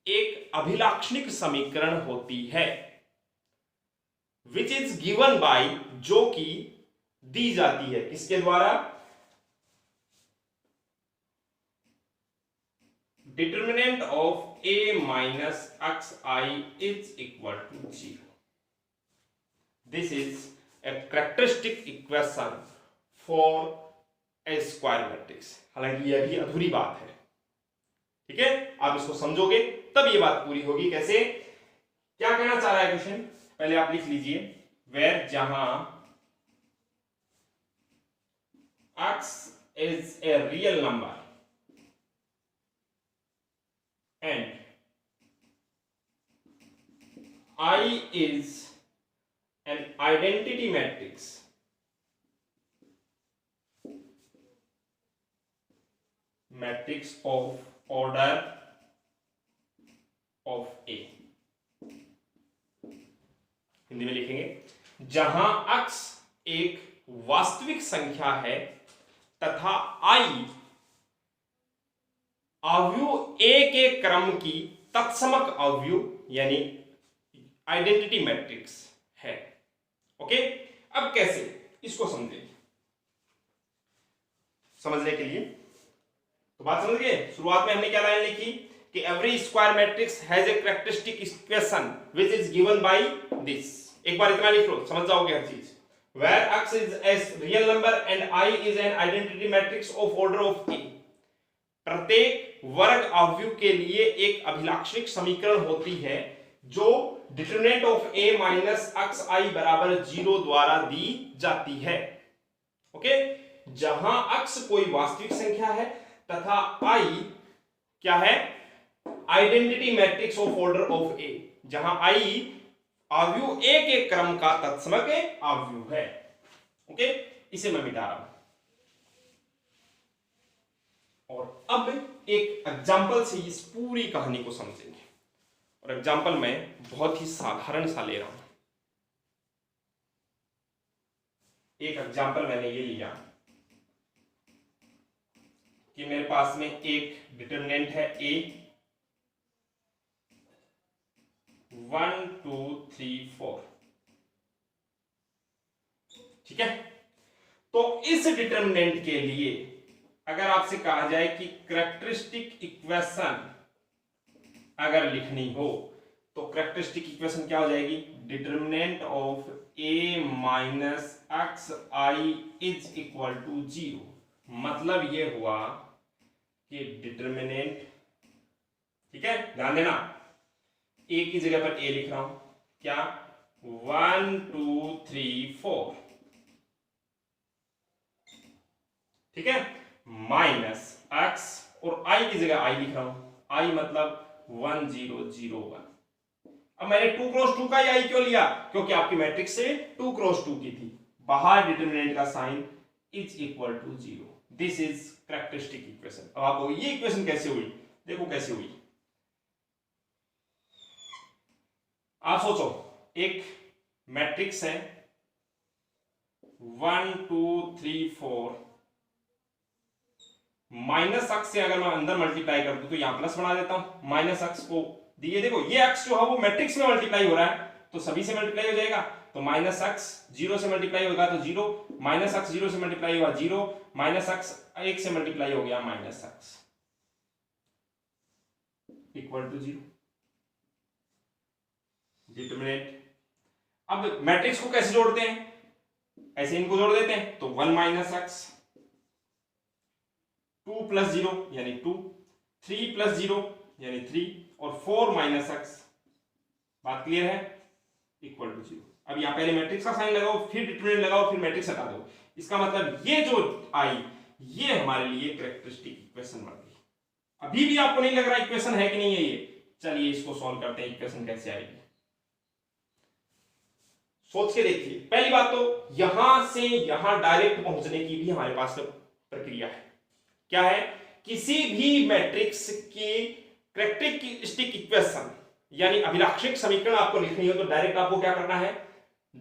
एक अभिलाक्षणिक समीकरण होती है, विच इज गिवन बाय, जो कि दी जाती है किसके द्वारा? Determinant of a minus X I is equal to zero. This is a characteristic equation for a square matrix. हालांकि यह भी अधूरी बात है, ठीक है, आप इसको समझोगे तब ये बात पूरी होगी। कैसे, क्या कहना चाह रहा है क्वेश्चन, पहले आप लिख लीजिए, वेर जहां x is a real number and I is an identity matrix of order of A। Hindi में लिखेंगे, जहां x एक वास्तविक संख्या है तथा I अवयव A के क्रम की तत्समक अवयव यानी आइडेंटिटी मैट्रिक्स है। ओके, अब कैसे इसको समझेंगे, समझने के लिए तो बात समझ गए। शुरुआत में हमने क्या लाइन लिखी कि every square matrix has a characteristic equation which is given by this. एक बार इतना लिख लो, समझ जाओगे हर चीज। Where x is a real number and I is an identity matrix of order of A। प्रत्येक वर्ग अवयव के लिए एक अभिलाक्षणिक समीकरण होती है जो determinant of A minus X I बराबर 0 द्वारा दी जाती है। ओके, जहां x कोई वास्तविक संख्या है तथा I क्या है, identity matrix of order of A, जहां I अवयव A के क्रम का तत्समक अवयव है। ओके, इसे मैं मिटा रहा हूं और अब एक एग्जांपल से इस पूरी कहानी को समझेंगे। और एग्जांपल मैं बहुत ही साधारण सा ले रहा हूं। एक एग्जांपल मैंने ये लिया कि मेरे पास में एक डिटरमिनेंट है A 1 2 3 4, ठीक है। तो इस डिटरमिनेंट के लिए अगर आपसे कहा जाए कि कैरेक्टरिस्टिक इक्वेशन अगर लिखनी हो तो कैरेक्टरिस्टिक इक्वेशन क्या हो जाएगी, determinant of A minus X I is equal to 0। मतलब ये हुआ कि डिटरमिनेंट, ठीक है, ध्यान देना, A की जगह पर A लिख रहा हूं, क्या 1 2 3 4, ठीक है, माइनस x और I की जगह I लिख रहा हूं, I मतलब 1 0 0 1। अब मैंने 2 क्रॉस 2 का ही I क्यों लिया, क्योंकि आपकी मैट्रिक्स से 2 क्रॉस 2 की थी, बाहर डिटरमिनेंट का sign is equal to 0। This is characteristic equation. अब आपको ये इक्वेशन कैसे हुई, देखो कैसे हुई। आप सोचो, एक मैट्रिक्स है 1 2 3 4, माइनस एक्स से अगर मैं अंदर मल्टीप्लाई कर दूं तो यहां प्लस बना देता हूं, माइनस एक्स को दिए, देखो ये एक्स जो है वो मैट्रिक्स में मल्टीप्लाई हो रहा है तो सभी से मल्टीप्लाई हो जाएगा, तो माइनस एक्स 0 से मल्टीप्लाई होगा तो 0, माइनस एक्स 0 से मल्टीप्लाई हुआ 0, माइनस एक्स 1 से मल्टीप्लाई हो गया minus X equal to 0। Determinant, अब मैट्रिक्स को कैसे जोड़ते हैं, ऐसे इनको जोड़ देते हैं, तो 1 माइनस एक्स, 2 प्लस 0 यानी 2, 3 प्लस 0 यानी 3 और 4 माइनस एक्स, बात क्लियर है, इक्वल टू 0। अब यहां पहले मैट्रिक्स का साइन लगाओ, फिर डिटरमिनेंट लगाओ, फिर मैट्रिक्स हटा दो। इसका मतलब ये जो आई, ये हमारे लिए कैरेक्टरिस्टिक इक्वेशन बन गई। अभी भी आपको नहीं लग रहा इक्वेशन है कि नहीं है ये, चलिए इसको सॉल्व करते हैं, इक्वेशन कैसे आएगी सोच के देखिए। पहली बात तो यहां से यहां डायरेक्ट पहुंचने की भी हमारे पास प्रक्रिया है। क्या है, किसी भी मैट्रिक्स की कैरेक्टरिस्टिक इक्वेशन यानी अभिलाक्षणिक समीकरण आपको लिखनी हो तो डायरेक्ट आपको क्या करना है,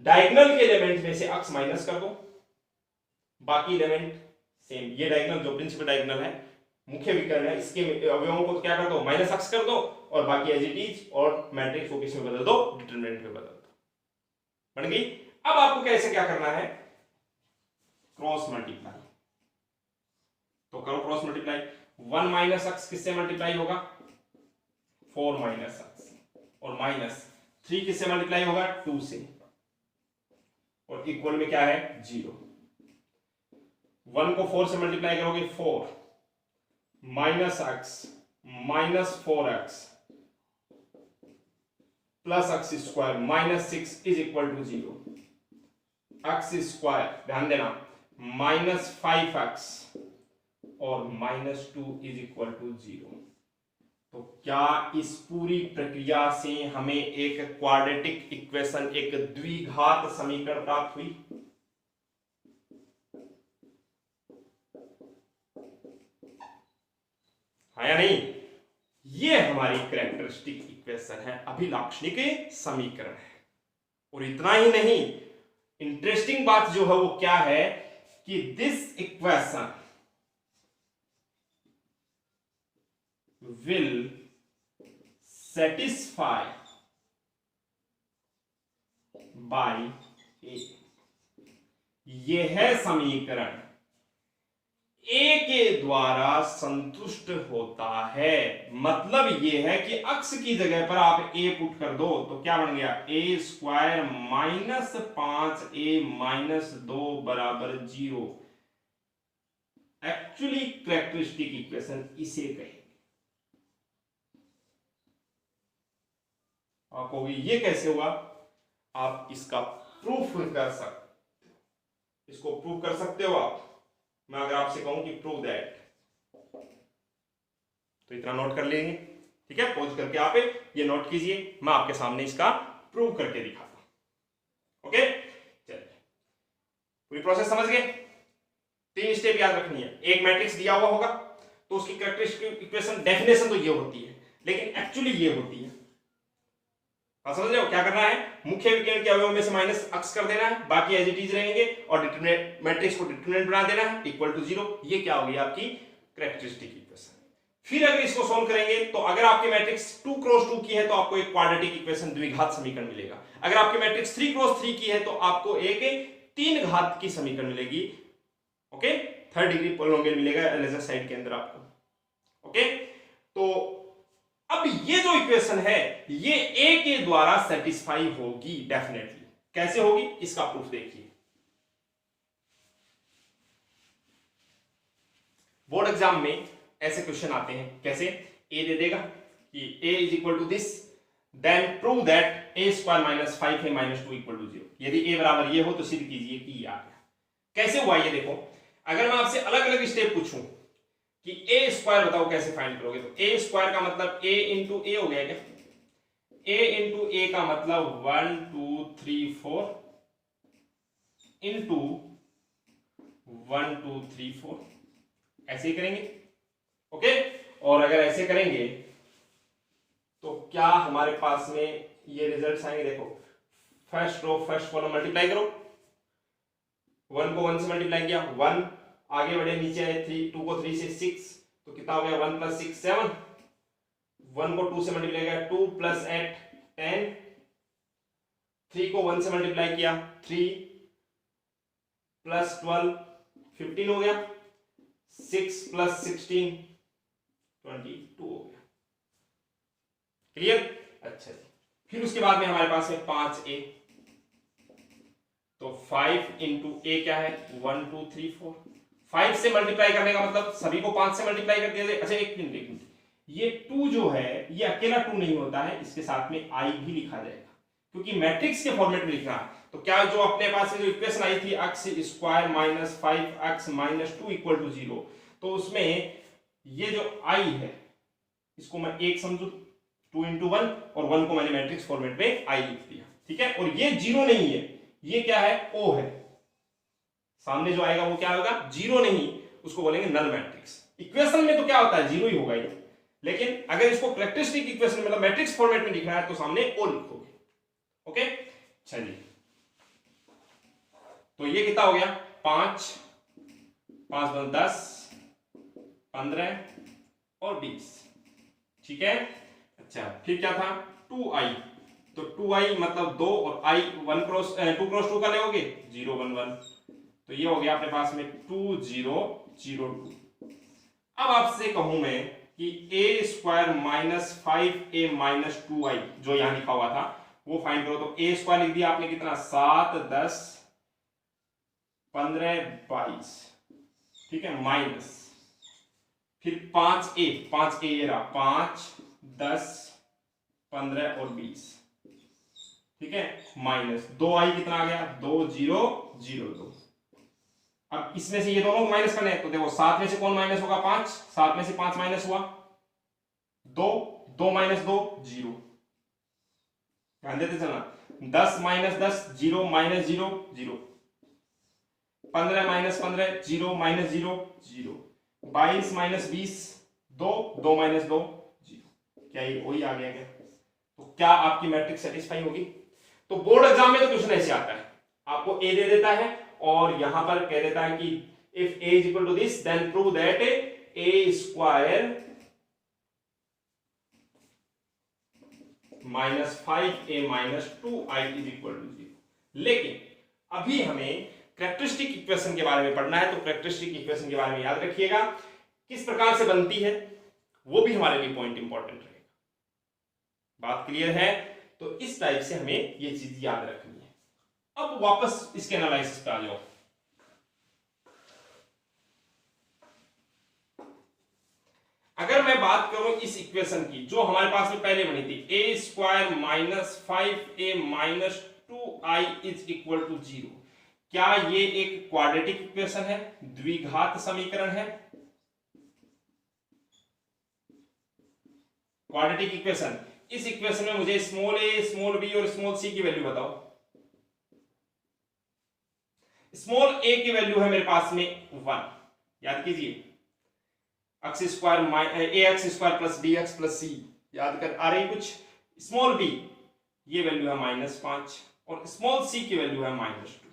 डायगोनल के एलिमेंट में से x माइनस कर दो, बाकी एलिमेंट सेम, ये डायगोनल जो प्रिंसिपल डायगोनल है, मुख्य विकर्ण है, इसके अवयवों को क्या कर दो, माइनस x कर दो और बाकी एज इट इज, और मैट्रिक्स को किस में बदल दो, डिटरमिनेंट में बदल दो, बन गई। अब आपको कैसे क्या करना है, क्रॉस मल्टीप्लाई, तो करो क्रॉस मल्टीप्लाई। 1 माइनस एक्स किससे मल्टीप्लाई होगा, 4 माइनस एक्स, और माइनस 3 किससे मल्टीप्लाई होगा, 2 से, और इक्वल में क्या है 0। 1 को 4 से मल्टीप्लाई करोगे 4 minus X minus 4x plus X square minus 6 is equal to 0। X square ध्यान देना -5x और -2 इज इक्वल टू 0। तो क्या इस पूरी प्रक्रिया से हमें एक क्वाड्रेटिक इक्वेशन, एक द्विघात समीकरण प्राप्त हुई? हाँ या नहीं? ये हमारी कैरेक्टरिस्टिक इक्वेशन है, अभिलाक्षणिक समीकरण है। और इतना ही नहीं, इंटरेस्टिंग बात जो है वो क्या है कि this equation will satisfy by A। यह समीकरण A के द्वारा संतुष्ट होता है। मतलब यह है कि अक्ष की जगह पर आप A पुट कर दो तो क्या बन गया, A स्क्वायर -5A-2 बराबर 0। एक्चुअली कैरेक्टरिस्टिक इक्वेशन इसे कहें। आपको ये कैसे हुआ, आप इसका प्रूफ कर सकते हो, इसको प्रूव कर सकते हो आप। मैं अगर आपसे कहूं कि प्रूव दैट, तो इतना नोट कर लेंगे, ठीक है। पॉज करके आप ये नोट कीजिए, मैं आपके सामने इसका प्रूव करके दिखाता हूं। ओके, चलिए पूरी प्रोसेस समझ गए। 3 स्टेप याद रखनी है। एक मैट्रिक्स दिया हुआ होगा तो उसकी कैरेक्टरिस्टिक इक्वेशन डेफिनेशन तो ये होती है, लेकिन एक्चुअली ये होती है। समझ रहे हो क्या करना है, मुख्य विकर्ण के अवयव में से माइनस x कर देना है, बाकी एज इट इज रहेंगे और डिटरमिनेंट मैट्रिक्स को डिटरमिनेंट बना देना है इक्वल टू 0। ये क्या होगी आपकी कैरेक्टरिस्टिक इक्वेशन। फिर अगर इसको सॉल्व करेंगे तो अगर आपकी मैट्रिक्स 2 क्रॉस 2 की है तो आपको एक क्वाड्रेटिक इक्वेशन द्विघात समीकरण मिलेगा। अगर आपकी मैट्रिक्स 3 क्रॉस 3 की है तो आपको एक 3 घात की समीकरण मिलेगी। ओके, 3rd डिग्री पोलिनोमियल मिलेगा लेजर साइड के अंदर आपको। ओके, तो अब ये जो इक्वेशन है ये A के द्वारा सेटिस्फाई होगी डेफिनेटली। कैसे होगी इसका प्रूफ देखिए। बोर्ड एग्जाम में ऐसे क्वेश्चन आते हैं, कैसे A दे देगा कि A is equal to this, then prove that A square -5A-2 equal to 0। यदि A बराबर ये हो तो सिद्ध कीजिए कि ये आ गया। कैसे हुआ ये देखो। अगर मैं आपसे अलग अलग स्टेप पूछूं कि A स्क्वायर बताओ कैसे फाइंड करोगे, तो A स्क्वायर का मतलब A इंटू ए हो गया क्या? A इंटू ए का मतलब 1 2 3 4 इंटू 1 2 3 4, ऐसे ही करेंगे। ओके, और अगर ऐसे करेंगे तो क्या हमारे पास में ये रिजल्ट्स आएंगे। देखो, first row first column multiply करो, 1 को 1 से मल्टीप्लाई किया 1, आगे बढ़े नीचे आए 3, 2 को 3 से 6, तो कितना हो गया 1 + 6 7, 1 को 2 से मल्टीप्लाई किया 2 + 8 10, 3 को 1 से मल्टीप्लाई किया 3 + 12 15 हो गया, 6 + 16 22 हो गया। क्लियर? अच्छा जी। फिर उसके बाद में हमारे पास में 5A, तो 5 इंटू ए क्या है 1 2 3 4। 5 से मल्टीप्लाई करने का मतलब सभी को 5 से मल्टीप्लाई कर दिया जाए। अच्छा एक मिनट, ये 2 जो है ये अकेला 2 नहीं होता है, इसके साथ में i भी लिखा जाएगा क्योंकि मैट्रिक्स के फॉर्मेट में लिखना है। तो क्या जो अपने पास जो इक्वेशन आई थी x square -5x - 2 equal to 0, तो उसमें ये जो i है इसको मैं 1 समझू, 2 इंटू 1 और 1 को मैंने मैट्रिक्स फॉर्मेट में i लिख दिया, ठीक है। और ये 0 नहीं है, ये क्या है O है, सामने जो आएगा वो क्या होगा 0 नहीं, उसको बोलेंगे नल मैट्रिक्स। इक्वेशन में तो क्या होता है 0 ही होगा ये, लेकिन अगर इसको कैरेक्टरिस्टिक इक्वेशन मतलब मैट्रिक्स फॉर्मेट में लिखना है तो सामने O लिखोगे। ओके, चलिए तो ये कितना हो गया 5 5 × 10 15 और 20, ठीक है। अच्छा फिर क्या था 2i, तो 2i मतलब 2 और i 2 क्रॉस 2 का लेओगे 0 1 1, तो ये हो गया अपने पास में 2 0 0 2। अब आपसे कहूं मैं कि a स्क्वायर -5a - 2i जो यहां लिखा हुआ था वो फाइंड करो, तो a स्क्वायर लिख दिया आपने कितना 7 10 15 22, ठीक है, माइनस फिर 5a ये रहा 5 10 15 और 20, ठीक है, माइनस 2i कितना आ गया 2 0 0 2। अब इसमें से ये दोनों माइनस करने हैं तो देखो 7 में से कौन माइनस होगा 5, 7 में से 5 माइनस हुआ 2, 2 माइनस 2 0, ध्यान देते चलना। 10 minus 10 0 minus 0 0, 15 minus 15 0 minus 0 0, 22 minus 20 2, 2 minus 2 0। क्या ये वही आ गया क्या? तो क्या आपकी मैट्रिक्स सेटिस्फाई होगी? तो बोर्ड एग्जाम में तो क्वेश्चन ऐसे आता है, आपको ए दे देता है और यहां पर कह देता है कि if a is equal to this then prove that a square minus 5a minus 2i is equal to 0। लेकिन अभी हमें कैरेक्टरिस्टिक इक्वेशन के बारे में पढ़ना है, तो कैरेक्टरिस्टिक इक्वेशन के बारे में याद रखिएगा किस प्रकार से बनती है, वो भी हमारे लिए पॉइंट इंपॉर्टेंट रहेगा। बात क्लियर है? तो इस टाइप से हमें ये चीज याद रखनी है। अब वापस इसके एनालिसिस पे आ जाओ। अगर मैं बात करूं इस इक्वेशन की जो हमारे पास में पहले बनी थी, a square minus 5a minus 2i is equal to 0, क्या ये एक क्वाड्रेटिक इक्वेशन है, द्विघात समीकरण है? Quadratic equation. इस इक्वेशन में मुझे स्मॉल a स्मॉल b और स्मॉल c की वैल्यू बताओ। स्मॉल a की वैल्यू है मेरे पास में 1, याद कीजिए, X square A X square plus B X plus C, याद कर आ रही कुछ। स्मॉल b ये वैल्यू है -5 और स्मॉल c की वैल्यू है -2।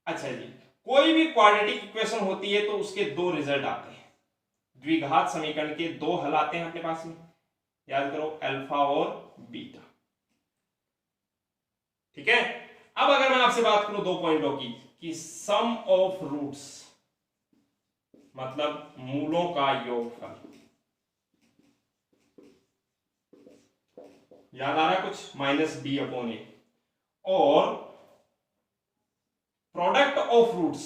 अच्छा जी, कोई भी क्वाड्रेटिक इक्वेशन होती है तो उसके दो रिजल्ट आते हैं, द्विघात समीकरण के दो हल आते हैं अपने पास में, याद करो अल्फा और बीटा। ठीक है, अब अगर मैं आपसे बात करूं दो पॉइंटों की कि सम ऑफ रूट्स मतलब मूलों का योगफल, याद आ रहा है कुछ, -b/a, और प्रोडक्ट ऑफ रूट्स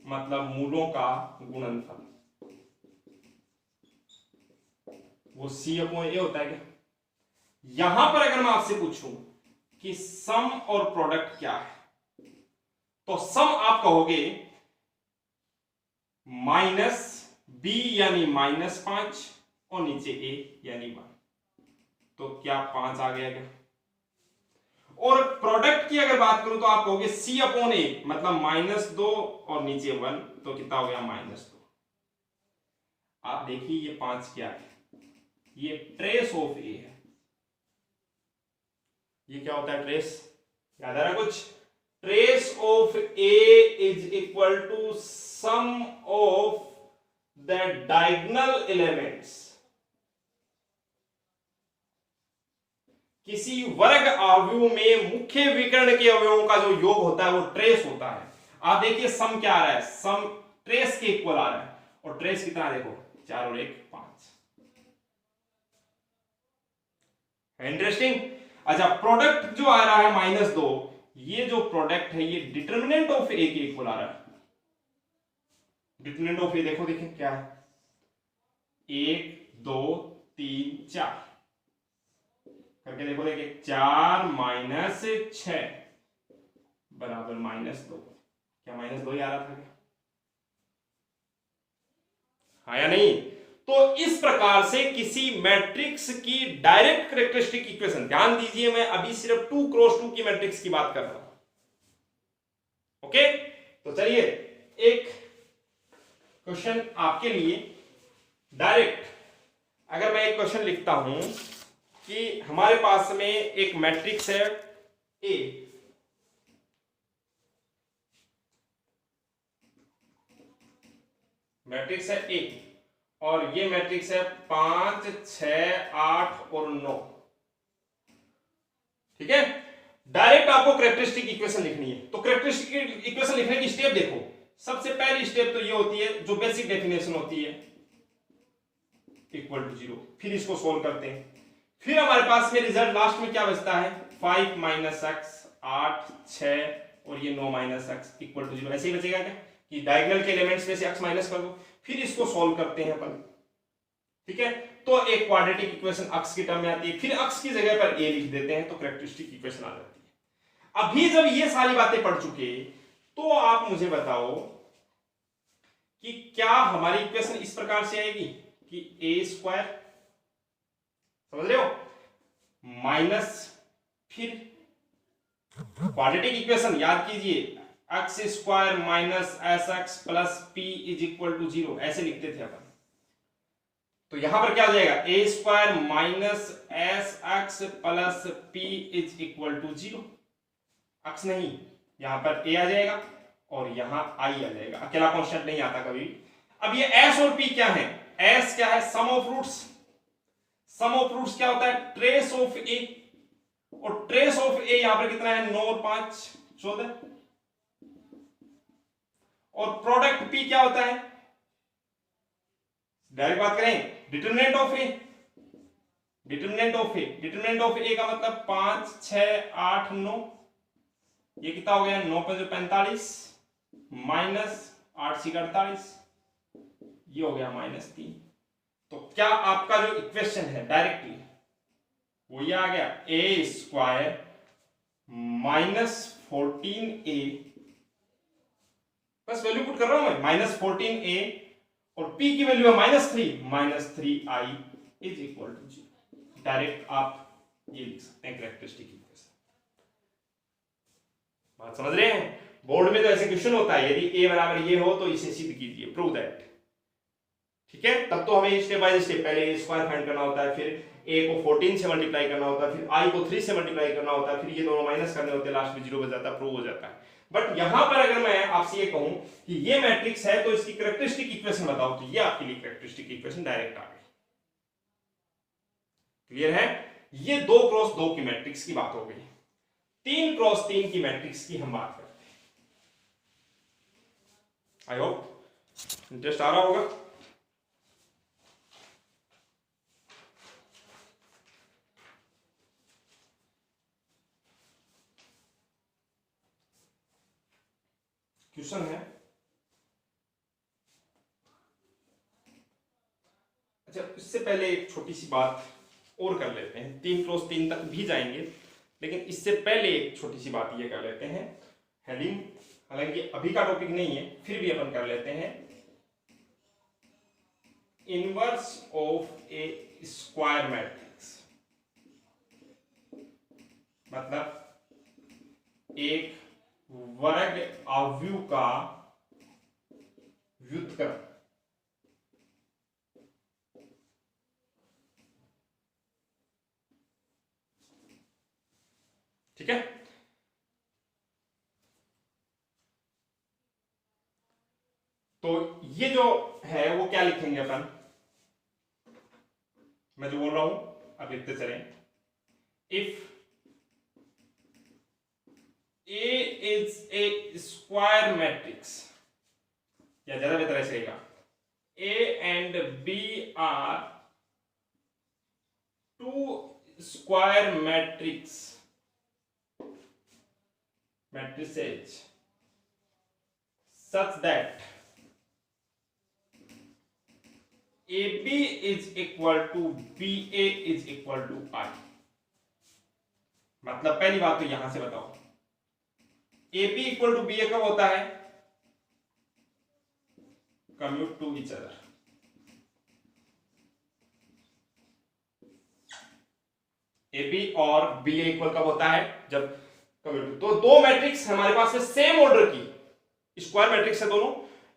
मतलब मूलों का गुणनफल, वो c/a होता है क्या? यहां पर अगर मैं आपसे पूछूं कि सम और प्रोडक्ट क्या है, तो सम आप कहोगे -b यानी -5 और नीचे a यानी 1, तो क्या 5 आ गया क्या? और प्रोडक्ट की अगर बात करूं तो आप कहोगे c/a मतलब -2 और नीचे 1, तो कितना हो गया -2। आप देखिए ये 5 क्या है, ये ट्रेस ऑफ a है। ये क्या होता है ट्रेस, याद आ रहा कुछ? Trace of a is equal to sum of the diagonal elements. किसी वर्ग अवयव में मुख्य विकर्ण के अवयवों का जो योग होता है वो ट्रेस होता है। आप देखिए सम क्या आ रहा है, सम ट्रेस के इक्वल आ रहा है, और ट्रेस कितना देखो 4 और 1 5। इंटरेस्टिंग। अच्छा, प्रोडक्ट जो आ रहा है -2, ये जो प्रोडक्ट है ये डिटर्मिनेंट ऑफ ए के इक्वल आ रहा है। डिटर्मिनेंट ऑफ ए देखो, देखिए क्या है, 1 2 3 4 करके देखो, देखिए 4 - 6 बराबर -2। क्या -2 ही आ रहा था क्या? हाँ या नहीं? तो इस प्रकार से किसी मैट्रिक्स की डायरेक्ट कैरेक्टरिस्टिक इक्वेशन, ध्यान दीजिए मैं अभी सिर्फ 2 क्रॉस 2 की मैट्रिक्स की बात कर रहा हूं। ओके, तो चलिए एक क्वेश्चन आपके लिए डायरेक्ट, अगर मैं एक क्वेश्चन लिखता हूं कि हमारे पास में एक मैट्रिक्स है ए, मैट्रिक्स है ए, और ये मैट्रिक्स है 5 6 8 और 9। ठीक है, डायरेक्ट आपको कैरेक्टरिस्टिक इक्वेशन लिखनी है। तो कैरेक्टरिस्टिक इक्वेशन लिखने की स्टेप देखो, सबसे पहली स्टेप तो ये होती है जो बेसिक डेफिनेशन होती है, इक्वल टू 0। फिर इसको सोल्व करते हैं, फिर हमारे पास में रिजल्ट लास्ट में क्या बचता है, 5 - x 8 6 और ये 9 - x इक्वल टू 0। ऐसे ही बचेगा क्या कि डायगोनल के एलिमेंट्स में से x माइनस कर दो, फिर इसको सॉल्व करते हैं अपन। ठीक है, तो एक क्वाड्रेटिक इक्वेशन अक्स की टर्म में आती है, फिर अक्स की जगह पर ए लिख देते हैं तो कैरेक्टरिस्टिक इक्वेशन आ जाती है। अभी जब ये सारी बातें पढ़ चुके तो आप मुझे बताओ कि क्या हमारी इक्वेशन इस प्रकार से आएगी कि ए स्क्वायर, समझ रहे हो, माइनस फिर क्वाड्रेटिक इक्वेशन याद कीजिए, X square minus S X plus P is equal to 0, ऐसे लिखते थे अपन। तो यहां पर क्या हो जाएगा, A square minus S X plus P is equal to 0। X नहीं, यहां पर ए आ जाएगा और यहां आई आ जाएगा, अकेला कांस्टेंट नहीं आता कभी। अब ये एस और पी क्या है, एस क्या है, sum of roots. Sum of roots क्या होता है, ट्रेस ऑफ ए, और ट्रेस ऑफ ए यहां पर कितना है, 9 और 5 14। और प्रोडक्ट पी क्या होता है, डायरेक्ट बात करें, determinant of A. Determinant of A, determinant of A का मतलब 5 6 8 9, ये कितना हो गया, 9 5 45 माइनस 8 6 48, ये हो गया -3। तो क्या आपका जो इक्वेशन है डायरेक्टली वो ये आ गया, ए स्क्वायर -14a, बस वैल्यू पुट कर रहा हूं मैं, -14a और p की वैल्यू है -3i is equal to 0। Direct आप ये लिख सकते हैं कैरेक्टरिस्टिक इक्वेशन। बात समझ रहे हैं, बोर्ड में तो ऐसे क्वेश्चन होता है, यदि a बराबर ये हो तो इसे सिद्ध कीजिए, प्रूव दैट, ठीक है। तब तो हमें स्टेप बाय स्टेप पहले ए स्क्वायर फाइंड करना होता है, फिर a को 14 से मल्टीप्लाई करना होता है, फिर i को 3 से मल्टीप्लाई करना होता है, फिर ये दोनों माइनस करने होते हैं, लास्ट में 0 बच जाता है, प्रूव हो जाता है। बट यहां पर अगर मैं आपसे ये कहूं कि ये मैट्रिक्स है तो इसकी कैरेक्टरिस्टिक इक्वेशन बताओ, तो ये आपके लिए कैरेक्टरिस्टिक इक्वेशन डायरेक्ट आ गई। क्लियर है, ये 2 क्रॉस 2 की मैट्रिक्स की बात हो गई। 3 क्रॉस 3 की मैट्रिक्स की हम बात करते हैं। आई होप इंटरेस्ट आ रहा होगा। क्वेश्चन है, अच्छा इससे पहले एक छोटी सी बात और कर लेते हैं, 3 क्रॉस 3 तक भी जाएंगे, लेकिन इससे पहले एक छोटी सी बात ये कर लेते हैं हेडिंग, हालांकि अभी का टॉपिक नहीं है फिर भी अपन कर लेते हैं। Inverse of A square matrix, मतलब एक वर्ग आव्यूह का व्युत्क्रम। ठीक है, तो ये जो है वो क्या लिखेंगे अपन, मैं जो बोल रहा हूं अब लिखते चलें। If A is a square matrix, या ज्यादा बेहतर ऐसे रहेगा, A and B are 2 square matrices such that AB is equal to BA is equal to I। मतलब पहली बात तो यहां से बताओ, AB इक्वल टू BA कब होता है, commute to each other. AB और BA इक्वल कब होता है, जब कम्यूट। तो 2 मैट्रिक्स हमारे पास में सेम ऑर्डर की स्क्वायर मैट्रिक्स है, दोनों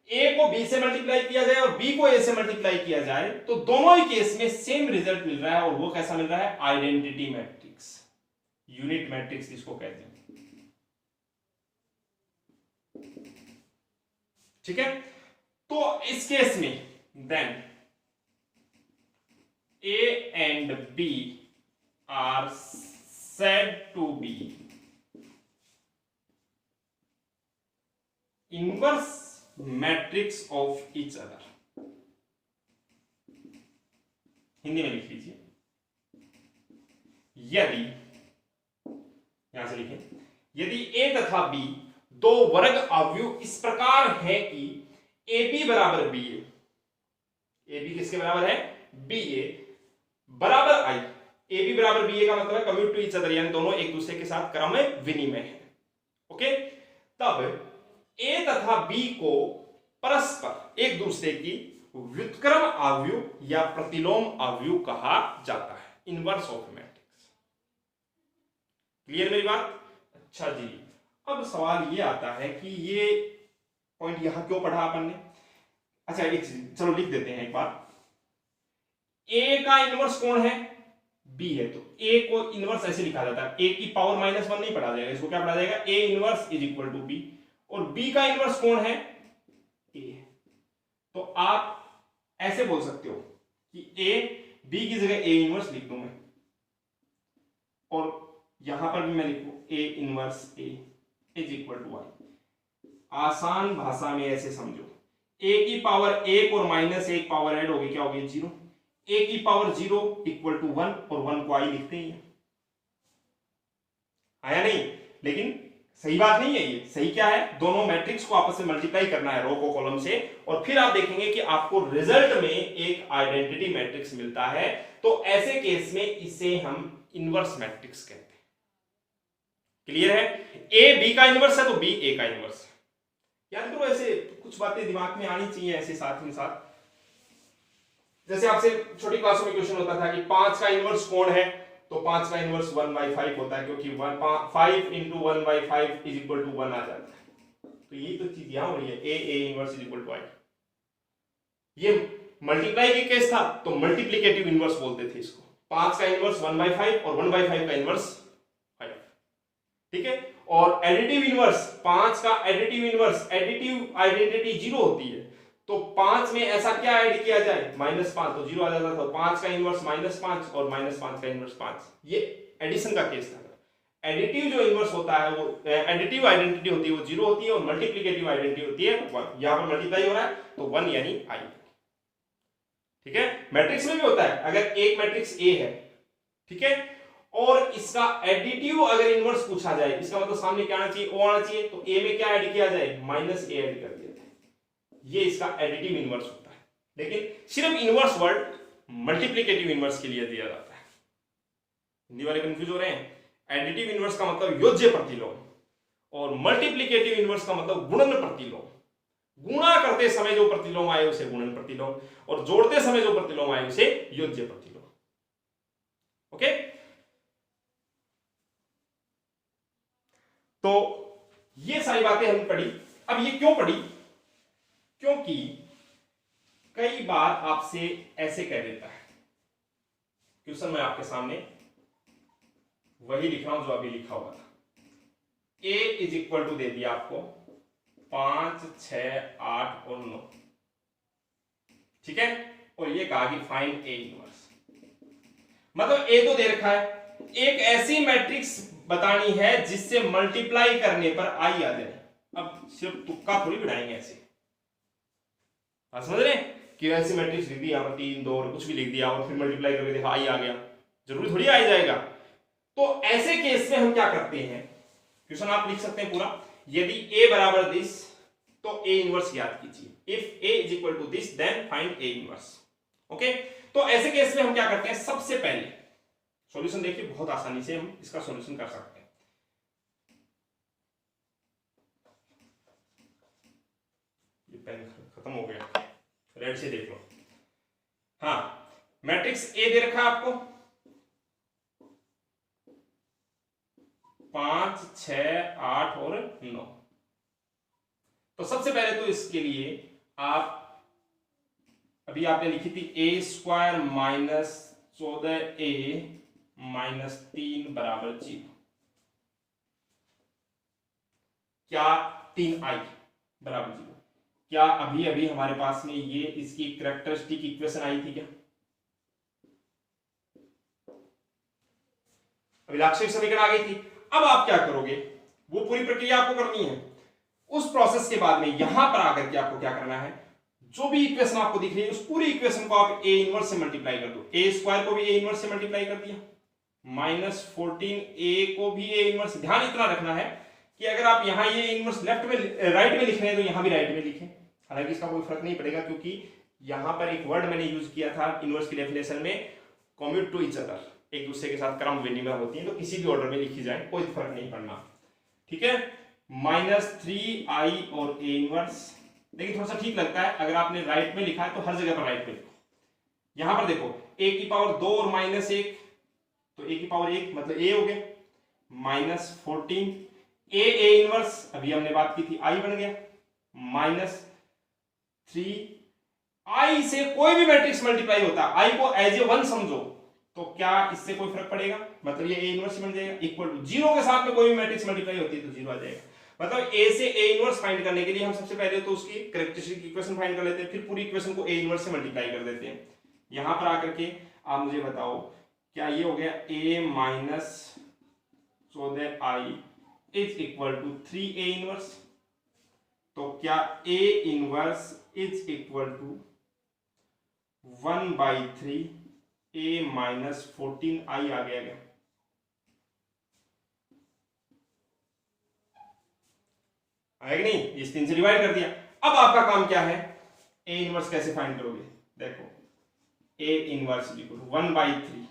A को B से मल्टीप्लाई किया जाए और B को A से मल्टीप्लाई किया जाए तो दोनों ही केस में सेम रिजल्ट मिल रहा है, और वो कैसा मिल रहा है, आइडेंटिटी मैट्रिक्स, यूनिट मैट्रिक्स जिसको कहते हैं। ठीक है, तो इस केस में then A and B are said to be inverse matrix of each other। Hindi में लिख लीजिए, यदि, यहां से लिखें, यदि A तथा B 2 वर्ग अवयव इस प्रकार है कि AB बराबर BA, AB किसके बराबर है, BA, बराबर आई, ए बी बराबर बी ए का मतलब है कम्यूट टू ईच अदर, यानी दोनों एक दूसरे के साथ क्रम विनिमय है। ओके, तब ए तथा बी को परस्पर एक दूसरे की व्युत्क्रम आव्यूह या प्रतिलोम आव्यूह कहा जाता है, इनवर्स ऑफ मैट्रिक्स। क्लियर मेरी बात? अच्छा जी, अब सवाल ये आता है कि ये पॉइंट यहां क्यों पढ़ा अपन ने। अच्छा एक चलो लिख देते हैं एक बार, ए का इनवर्स कौन है? बी है, तो ए को इनवर्स ऐसे लिखा जाता है, ए की पावर -1 नहीं पढ़ा जाएगा, इसको क्या पढ़ा जाएगा? A inverse is equal to B. और बी का इनवर्स कौन है? ए। तो आप ऐसे बोल सकते हो कि ए, बी की जगह ए इनवर्स लिख दूं मैं, और यहां पर भी मैं लिखूं A inverse A is equal to I. आसान भाषा में ऐसे समझो, ए की पावर 1 और -1 पावर ऐड होगी, क्या होगी? 0। ए की पावर 0 इक्वल टू 1, और 1 को आई लिखते हैं, आया नहीं? लेकिन सही बात नहीं है ये। सही क्या है? दोनों मैट्रिक्स को आपस में मल्टीप्लाई करना है, रो को कॉलम से, और फिर आप देखेंगे कि आपको रिजल्ट में एक आइडेंटिटी मैट्रिक्स मिलता है। तो ऐसे केस में इसे हम इनवर्स मैट्रिक्स कहते हैं। क्लियर है? ए बी का इनवर्स है तो बी ए का इनवर्स है। याद करो, ऐसे कुछ बातें दिमाग में आनी चाहिए ऐसे साथ में साथ। जैसे आपसे छोटी क्लासों में क्वेश्चन होता था कि 5 का इनवर्स कौन है, तो 5 का इनवर्स 1/5 होता है, क्योंकि 5 इंटू 1/5 इज इक्वल टू 1 आ जाता है। तो ये तो चीज यहां हो रही है, A inverse is equal to I. ये मल्टीप्लाई के केस था तो मल्टीप्लिकेटिव इनवर्स बोलते थे इसको। 5 का इनवर्स 1/5 और 1/5 का इनवर्स 5। ठीक है? और एडिटिव इनवर्स, 5 का एडिटिव इनवर्स, एडिटिव आइडेंटिटी 0 होती है, तो 5 में ऐसा क्या ऐड किया जाए? -5, तो 0 आ जाता था। 5 का इनवर्स -5 और -5 का इनवर्स 5, ये एडिशन का केस था। एडिटिव जो इनवर्स होता है वो, एडिटिव आइडेंटिटी होती है वो 0 होती है, और मल्टीप्लिकेटिव आइडेंटिटी होती है 1। यहां पर मल्टीप्लाई हो रहा है तो 1 यानी आई। ठीक है? मैट्रिक्स में भी होता है, अगर एक मैट्रिक्स ए है, ठीक है, और इसका एडिटिव अगर इनवर्स पूछा जाए, इसका मतलब सामने क्या आना चाहिए? ओ आना चाहिए, तो ए में क्या ऐड किया जाए? -a ऐड कर दिया जाए, ये इसका एडिटिव इनवर्स होता है। लेकिन सिर्फ इनवर्स वर्ड मल्टीप्लिकेटिव इनवर्स के लिए दिया जाता है। हिंदी वाले कंफ्यूज हो रहे हैं? एडिटिव इनवर्स का मतलब योज्य प्रतिलोम, और मल्टीप्लिकेटिव इनवर्स का मतलब गुणन प्रतिलोम। गुणा करते समय जो प्रतिलोम आए उसे गुणन प्रतिलोम, और जोड़ते समय जो प्रतिलोम आए उसे योज्य प्रतिलोम। ओके, तो ये सारी बातें हमने पढ़ी। अब ये क्यों पढ़ी? क्योंकि कई बार आपसे ऐसे कह देता है क्वेश्चन, मैं आपके सामने वही लिख रहा हूं जो अभी लिखा हुआ था। a इज इक्वल टू दे दिया आपको 5, 6, 8 और 9, ठीक है, और ये कहा कि फाइंड a इनवर्स। मतलब a तो दे रखा है, एक ऐसी मैट्रिक्स बतानी है जिससे मल्टीप्लाई करने पर आई आ जाए। अब सिर्फ तुक्का थोड़ी बिठाएंगे ऐसे, आप समझ रहे हैं? कि ऐसी मैट्रिक्स लिख दी, यहाँ पर 3, 2 और कुछ भी लिख दिया, और फिर मल्टीप्लाई करके देखा आई आ गया, जरूरी थोड़ी आ जाएगा। तो ऐसे केस में हम क्या करते हैं, क्वेश्चन आप लिख सकते हैं पूरा, यदि a बराबर दिस तो a इनवर्स याद कीजिए। If a is equal to this then find a inverse. Okay, तो ऐसे केस में हम क्या करते हैं? सबसे पहले सॉल्यूशन देखिए, बहुत आसानी से हम इसका सॉल्यूशन कर सकते हैं। ये पेन खत्म हो गया, रेड से देख लो। हाँ, मैट्रिक्स ए दे रखा है आपको 5, 6, 8 और 9। तो सबसे पहले तो इसके लिए आप, अभी आपने लिखी थी a² - 14a - 3 बराबर 0। क्या 3i बराबर 0? क्या अभी अभी हमारे पास में ये इसकी कैरेक्टरिस्टिक इक्वेशन आई थी क्या? अभिलाक्षिक समीकरण आ गई थी। अब आप क्या करोगे? वो पूरी प्रक्रिया आपको करनी है। उस प्रोसेस के बाद में यहां पर आकर के आपको क्या करना है? जो भी इक्वेशन आपको दिख रही है उस पूरी इक्वेशन को आप a इनवर्स से मल्टीप्लाई कर दो। a² को भी a इनवर्स से मल्टीप्लाई कर दिया, -14a को भी a इनवर्स। ध्यान इतना रखना है कि अगर आप यहां ये इनवर्स लेफ्ट में राइट में लिख रहे हैं तो यहां भी राइट में लिखें, हालांकि इसका कोई फर्क नहीं पड़ेगा, क्योंकि यहां पर एक वर्ड मैंने यूज किया था इनवर्स की डेफिनेशन में, कम्यूट टू ईच अदर, एक दूसरे के साथ क्रम विनिमय होती है, तो किसी भी ऑर्डर में लिखी जाए कोई फर्क नहीं पड़ना, ठीक है। -3i और a इनवर्स, लेकिन थोड़ा सा ठीक लगता है अगर आपने राइट में लिखा है तो हर जगह पर राइट में लिखो। यहां पर देखो a की पावर 2 और -1, तो a की पावर 1 मतलब a हो गया, -14 a इनवर्स अभी हमने बात की थी i बन गया, -3 i से कोई भी मैट्रिक्स मल्टीप्लाई होता है, i को एज ए 1 समझो, तो क्या इससे कोई फर्क पड़ेगा, मतलब ये a इनवर्स बन जाएगा, इक्वल टू 0 के साथ में कोई भी मैट्रिक्स मल्टीप्लाई होती है तो 0 आ जाएगा। मतलब a से a इनवर्स फाइंड करने के लिए हम सबसे पहले तो उसकी कैरेक्टरिस्टिक इक्वेशन फाइंड कर लेते हैं, फिर पूरी इक्वेशन को a इनवर्स से मल्टीप्लाई कर देते हैं। यहां पर आकर के आप मुझे बताओ क्या ये हो गया a minus 14i is equal to 3a inverse, तो क्या a inverse is equal to 1/3 a minus 14i आ गया क्या? आएगा नहीं, इस 3 से डिवाइड कर दिया। अब आपका काम क्या है, a इनवर्स कैसे फाइंड करोगे, देखो a इनवर्स इक्वल टू 1/3,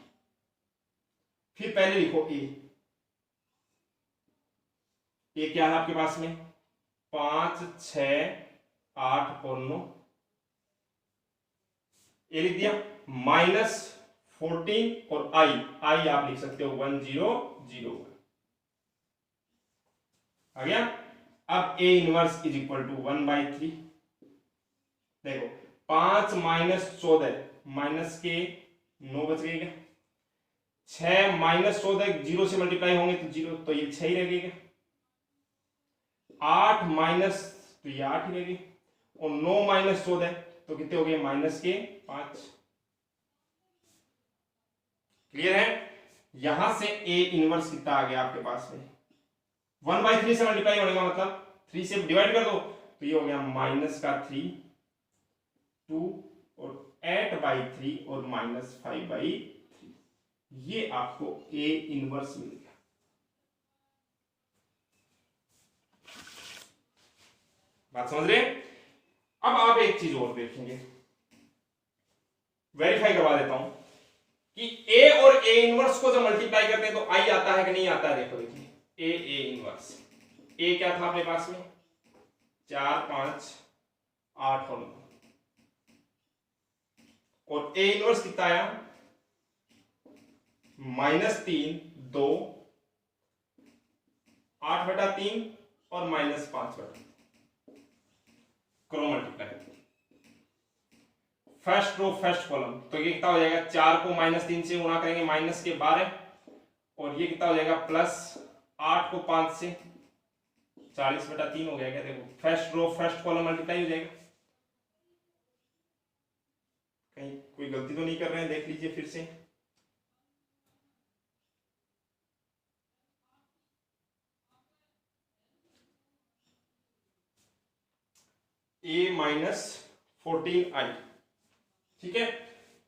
फिर पहले लिखो a क्या है आपके पास में 5, 6, 8 और 9, ये लिख दिया, -14 और i आप लिख सकते हो 1001 आ गया। अब a inverse is equal to 1/3, देखो 5 - 14 माइनस के 9 बच गए क्या, 6 - 14 0 से मल्टीप्लाई होंगे तो 0, तो ये 6 ही रहेगा, 8 माइनस तो ये 8 ही रहेगी, और 9 - 14 तो कितने हो गए -5। क्लियर है, यहां से a इनवर्स कितना आ गया आपके पास में, 1/3 से मल्टीप्लाई होने का मतलब 3 से डिवाइड कर दो तो ये हो गया -3 2 और 8/3 और -5/3, ये आपको a इनवर्स मिल गया। बात समझ रहे? अब आप एक चीज और देखेंगे, वेरीफाई करवा देता हूं कि a और a इनवर्स को जब मल्टीप्लाई करते हैं तो i आता है कि नहीं आता है। देखो देखिए a इनवर्स, a क्या था अपने पास में 4, 5, 8 और 9, और a इनवर्स कितना आया -3 2 8/3 और -5/3, करो multiply first row first column, तो ये कितना हो जाएगा 4 को -3 से गुणा करेंगे -12, और ये कितना हो जाएगा +8 को 5 से 40/3 हो जाएगा। देखो first row first column multiply हो जाएगा, कहीं कोई गलती तो नहीं कर रहे हैं, देख लीजिए फिर से। a - 14i, ठीक है,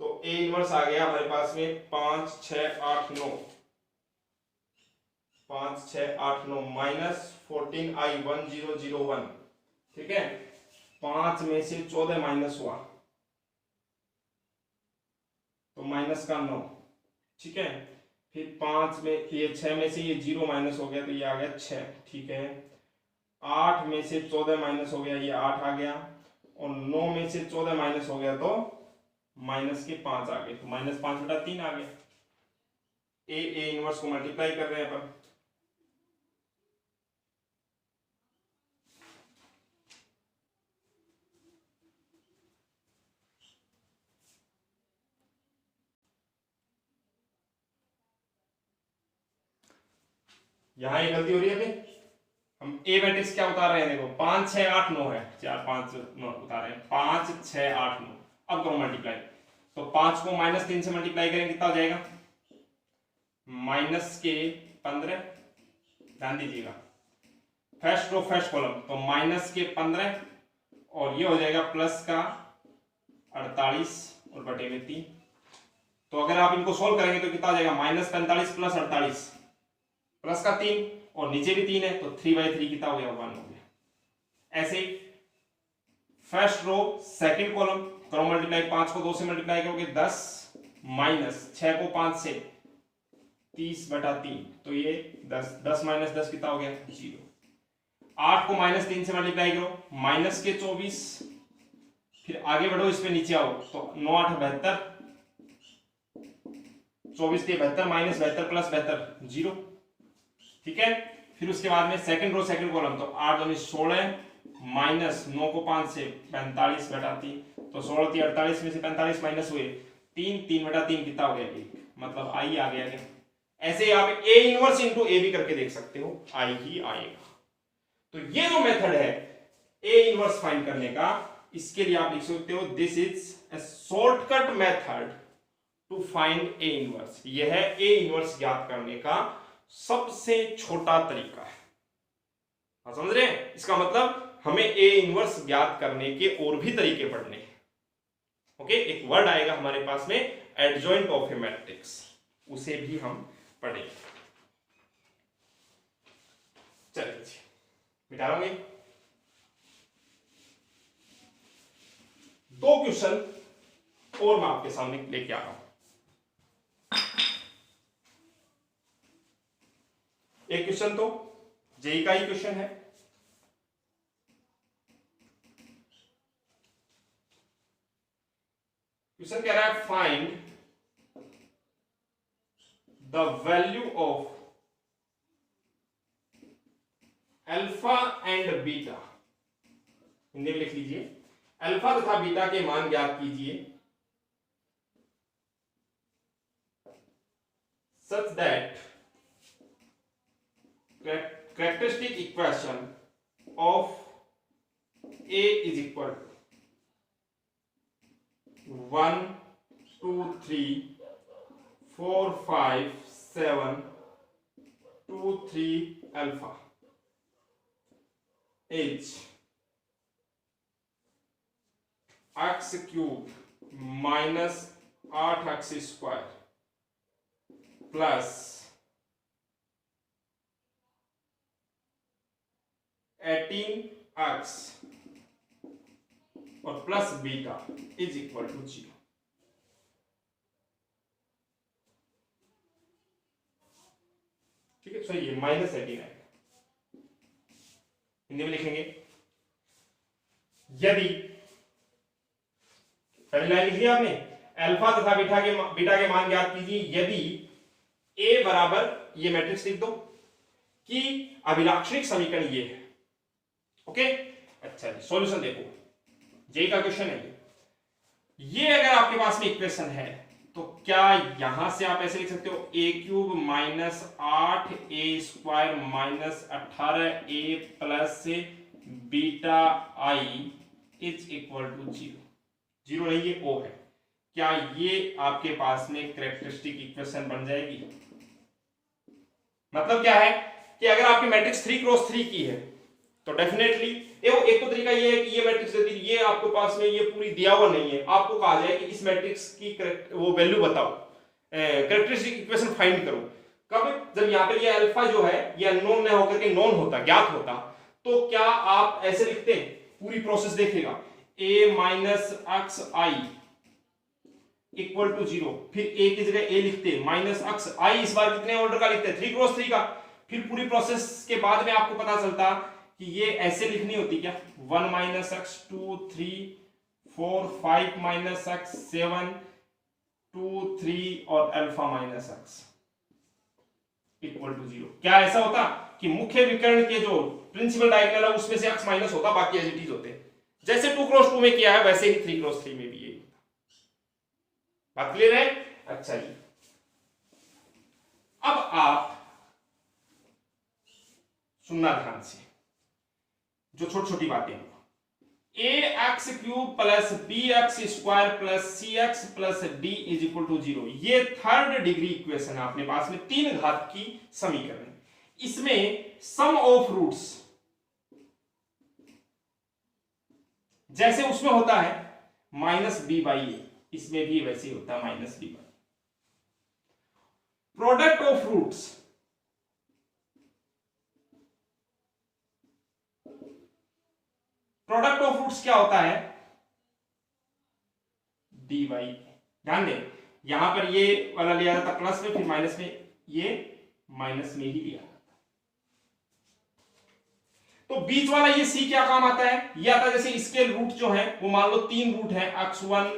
तो a इनवर्स आ गया हमारे पास में 5, 6, 8, 9, 5, 6, 8, 9 -14i 1001, ठीक है, 5 में से 14 माइनस हुआ तो -9, ठीक है, फिर 5 में ये 6 में से ये 0 माइनस हो गया तो ये आ गया 6, ठीक है, 8 में से 14 माइनस हो गया ये 8 आ गया, और 9 में से 14 माइनस हो गया तो -5 आ गए, तो -5/3 आ गया। a इनवर्स को मल्टीप्लाई कर रहे हैं अपन, यहां ये गलती हो रही है अभी, हम a मैट्रिक्स क्या उतार रहे हैं, देखो 5, 6, 8, 9 है, 4, 5, 9 उतार रहे हैं, 5, 6, 8, 9, अब करो मल्टीप्लाई, तो 5 को -3 से मल्टीप्लाई करेंगे कितना हो जाएगा -15, ध्यान दीजिएगा फर्स्ट रो फर्स्ट कॉलम, तो -15 और ये हो जाएगा +48 और बटे में 3, तो अगर आप इनको सोल्व करेंगे तो कितना हो जाएगा -45 + 48 प्लस का 3 और नीचे भी 3 है तो 3/3 कितना हो गया 1 हो गया। ऐसे ही फर्स्ट रो सेकंड कॉलम करो मल्टीप्लाई, 5 को 2 से मल्टीप्लाई करोगे 10 माइनस 6 को 5 से 30/3, तो ये 10, 10 माइनस 10 कितना हो गया 0। 8 को -3 से मल्टीप्लाई करो, माइनस के 24, फिर आगे बढ़ो, इस पे नीचे आओ तो 9 8 72, 24 के 72 माइनस 72 प्लस 72 0। ठीक है, फिर उसके बाद में सेकंड रो सेकंड कॉलम, तो 8 दूनी 16 माइनस 9 को 5 से 45/3, तो 16 3 48 में से 45 माइनस हुए 3, 3/3 कितना हो गया 1, मतलब आई आ गया। ऐसे आप ए इनवर्स इंटू ए भी करके देख सकते हो, आई ही आएगा। तो ये जो मेथड है ए इनवर्स फाइंड करने का, इसके लिए आप लिख सकते हो this is a shortcut method to find A inverse. यह है ए इनवर्स ज्ञात करने का सबसे छोटा तरीका है। आप समझ रहे हैं? इसका मतलब हमें ए इनवर्स ज्ञात करने के और भी तरीके पढ़ने हैं। ओके, एक वर्ड आएगा हमारे पास में एडजॉइंट ऑफ ए मैट्रिक्स, उसे भी हम पढ़ेंगे। चलिए मिटा लोगे 2 क्वेश्चन और मैं आपके सामने लेके आ रहा हूं। एक क्वेश्चन तो जेई का ही क्वेश्चन है, क्वेश्चन कह रहा है find the value of alpha and beta. Hindi में लिख लीजिए, अल्फा तथा बीटा के मान ज्ञात कीजिए such that characteristic equation of A is equal to 1 2 3 4 5 7 2 3 alpha is x cube minus 8x square plus 18x और plus beta is equal to 0। ठीक है, सो ये -18 है। हिंदी में लिखेंगे, यदि पहली लाइन लिख लिया आपने, अल्फा तथा बीटा के मान ज्ञात कीजिए यदि ए बराबर, ये मैट्रिक्स लिख दो कि अभिलाक्षणिक समीकरण ये है। ओके, अच्छा जी, सॉल्यूशन देखो, जे का क्वेश्चन है ये अगर आपके पास में इक्वेशन है तो क्या यहां से आप ऐसे लिख सकते हो A cube minus 8a square minus 18a plus beta I is equal to 0। 0 नहीं, ये ओ है। क्या ये आपके पास में कैरेक्टरिस्टिक इक्वेशन बन जाएगी? मतलब क्या है कि अगर आपकी मैट्रिक्स 3x3 की है तो डेफिनेटली एक तो तरीका ये है कि ये मैट्रिक्स देती है, ये आपके पास में ये पूरी दिया हुआ नहीं है, आपको कहा जाए कि इस मैट्रिक्स की वो वैल्यू बताओ, कैरेक्टरिस्टिक इक्वेशन फाइंड करो। कब? जब यहाँ पे ये अल्फा जो है ये अननोन न होकर के नोन होता, ज्ञात होता, तो क्या आप ऐसे लिखते? पूरी प्रोसेस देखेगा, a minus X I equal to 0, फिर a की जगह a लिखते, माइनस एक्स आई इस बार कितने ऑर्डर का लिखते? 3x3 का। फिर पूरी प्रोसेस के बाद में आपको पता चलता कि ये ऐसे लिखनी होती क्या, 1 माइनस एक्स 2 3 4 5 माइनस एक्स 7 2 3 और alpha minus X equal to 0। क्या ऐसा होता कि मुख्य विकर्ण के जो प्रिंसिपल डायगोनल है उसमें से x माइनस होता, बाकी एज इट इज होते। जैसे 2x2 में किया है वैसे ही 3x3 में भी यही होता। बात क्लियर है? अच्छा जी, अब आप सुनना ध्यान से, जो छोटी छोटी बातें हैं, ax cube plus bx square plus cx plus d is equal to 0, ये थर्ड डिग्री इक्वेशन है अपने पास में, 3 घात की समीकरण। इसमें सम ऑफ रूट्स जैसे उसमें होता है माइनस बी बाई ए, इसमें भी वैसे ही होता है minus B by. Product of roots product of roots क्या होता है? D by. ध्यान दें, यहां पर ये वाला लिया जाता प्लस में, फिर माइनस में, ये माइनस में ही लिया जाता। तो बीच वाला ये सी क्या काम आता है, ये आता है जैसे स्केल रूट जो है वो मान लो 3 रूट है, x1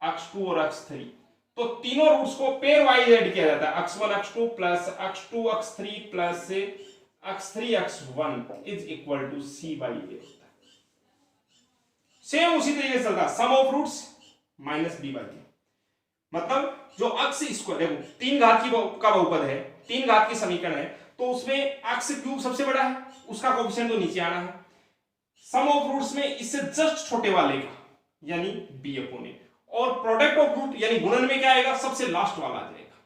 x2 और x3, तो तीनों रूट्स को पेयर वाइज ऐड किया जाता है, x1 x2 plus x2 x3 plus x3 x1 is equal to c by A होता है। सेम उसी तरीके से चलता है, sum of roots minus b by A, मतलब जो अक्स स्क्वायर, देखो 3 घात की का बहुपद है, 3 घात की समीकरण है, तो उसमें एक्स क्यूब सबसे बड़ा है, उसका कोएफिशिएंट तो नीचे आना है। सम ऑफ रूट्स में इससे जस्ट छोटे वाले का यानी b अपॉन ए, और प्रोडक्ट ऑफ रूट यानी गुणन में क्या आएगा, सबसे लास्ट वाला आ जाएगा,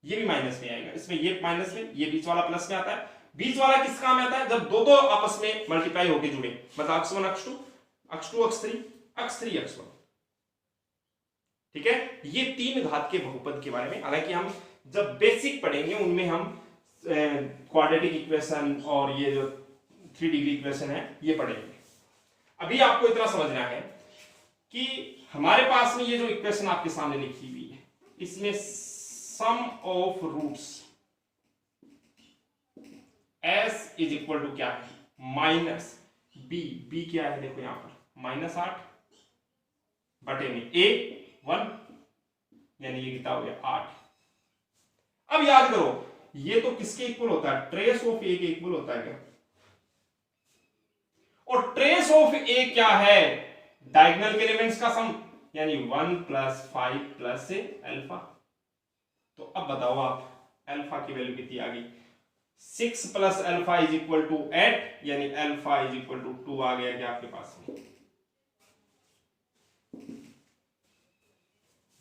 ये भी माइनस में आएगा, इसमें ये माइनस में, ये बीच वाला प्लस में आता है। बीच वाला किस काम में आता है, जब दो आपस में मल्टीप्लाई होके जुड़े, मतलब x1 x2 x2 x3 x3 x1, ठीक है। ये 3 घात के बहुपद के बारे में, हालांकि हम जब बेसिक पढ़ेंगे उनमें हम क्वाड्रेटिक इक्वेशन और ये जो 3 डिग्री इक्वेशन है ये पढ़ेंगे। अभी आपको इतना समझना है कि हमारे पास में ये जो इक्वेशन आपके सामने लिखी हुई है, इसमें sum of roots s is equal to क्या है, माइनस b क्या है, देखो यहां पर -8 बटे में a1, यानी ये कितना हो गया 8। अब याद करो ये तो किसके इक्वल होता है, ट्रेस ऑफ ए के इक्वल होता है क्या, और ट्रेस ऑफ ए क्या है, डायगोनल के एलिमेंट्स का सम, यानी 1 + 5 + अल्फा। तो अब बताओ आप अल्फा की वैल्यू कितनी आ गई, 6 + अल्फा इज इक्वल टू 8, यानी अल्फा इज इक्वल टू 2 आ गया क्या आपके पास में।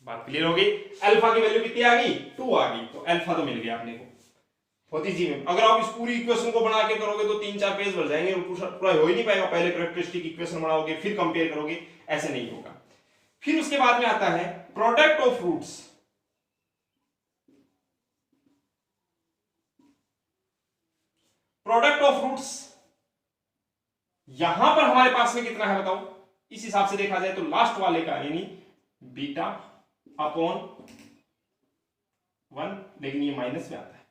बात क्लियर हो गई, अल्फा की वैल्यू कितनी आ गई, 2 आ गई, तो अल्फा तो मिल गया अपने को। बहुत इजी में, अगर आप इस पूरी इक्वेशन को बना के करोगे तो 3-4 पेज भर जाएंगे, पूरा हो ही नहीं पाएगा, पहले कैरेक्टरिस्टिक इक्वेशन बनाओगे फिर कंपेयर करोगे, ऐसे नहीं होगा। फिर उसके बाद में आता है product of roots. Product of roots यहां पर हमारे पास में कितना है बताओ, इस हिसाब से देखा जाए तो लास्ट वाले का यानी बीटा अपॉन 1, लेकिन ये माइनस में आता है,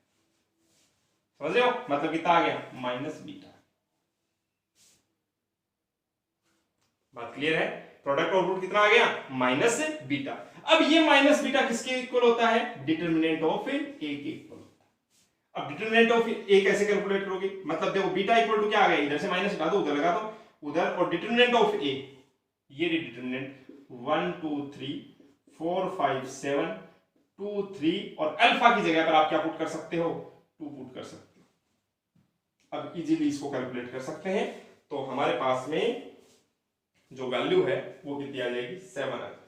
समझ रहे हो, मतलब कितना आ गया -बीटा। बात क्लियर है, प्रोडक्ट ऑफ रूट कितना आ गया -बीटा। अब ये -बीटा किसके इक्वल होता है, डिटरमिनेंट ऑफ ए के इक्वल होता है। अब डिटरमिनेंट ऑफ ए कैसे कैलकुलेट करोगे, मतलब देखो बीटा इक्वल टू क्या आ गया, इधर से माइनस हटा दो, उधर लगा दो उधर, और डिटरमिनेंट ऑफ ए, ये डिटरमिनेंट 1 2 3 4 5 7 2 3, और अल्फा की जगह पर आप क्या पुट कर सकते हो, 2 पुट कर सकते हो। अब इजीली इसको कैलकुलेट कर सकते हैं, तो हमारे पास में जो वैल्यू है वो कितनी आ जाएगी, 7 आ जाएगी।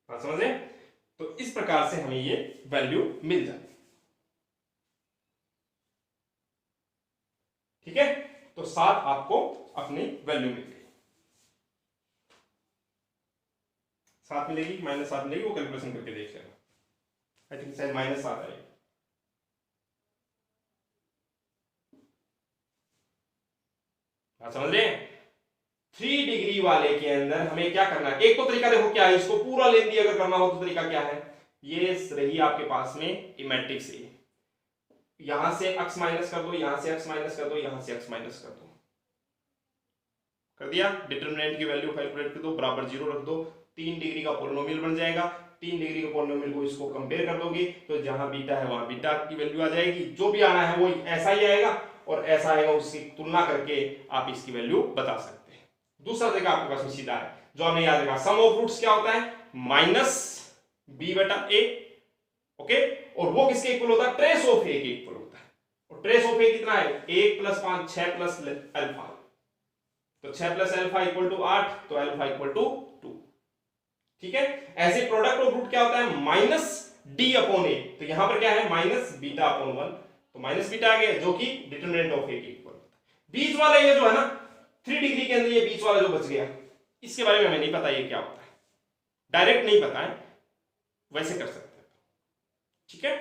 समझे, तो इस प्रकार से हमें ये वैल्यू मिल जाती है, ठीक है। तो 7 आपको अपनी वैल्यू मिल गई, 7 मिलेगी कि -7 मिलेगी, वो कैलकुलेशन करके देख लेना, आई थिंक शायद -7 आएगी। समझ रहे हैं, 3 डिग्री वाले के अंदर हमें क्या करना है, एक तो तरीका देखो क्या है, इसको पूरा लेन दिया अगर करना हो तो तरीका क्या है, ये रही आपके पास में मैट्रिक्स ए, यहां से x माइनस कर दो, यहां से x माइनस कर दो, यहां से x माइनस कर दो, कर दिया। डिटरमिनेंट की वैल्यू कैलकुलेट कर दो, बराबर 0 रख दो, 3 डिग्री का पॉलिनोमियल बन जाएगा। 3 डिग्री के पॉलिनोमियल को इसको कंपेयर कर दोगे तो जहां बीटा है वहां बीटा की वैल्यू आ जाएगी, जो भी आना है वो ऐसा ही आएगा, और ऐसा आएगा उसकी तुलना करके आप इसकी वैल्यू बता सकते हैं। दूसरा तरीका आपके पास में सीधा है, जो हमें याद रखा, सम ऑफ रूट्स क्या होता है, -b/a, ओके, और वो किसके इक्वल होता है, ट्रेस ऑफ ए के इक्वल होता है। और ट्रेस ऑफ ए कितना है, 1 + 5 6 + अल्फा, तो 6 + अल्फा इक्वल टू 8, तो अल्फा इक्वल टू 2, ठीक है। ऐसे प्रोडक्ट ऑफ रूट क्या होता है, -d/a, तो यहां पर क्या है -β/1, तो -β आ गया, जो कि डिटरमिनेंट ऑफ ए के इक्वल होता है। बीच वाला ये जो है ना 3 डिग्री के अंदर ये बीच वाला जो बच गया, इसके बारे में हमें नहीं पता ये क्या होता है, डायरेक्ट नहीं पता है, वैसे कर सकते हैं, ठीक है।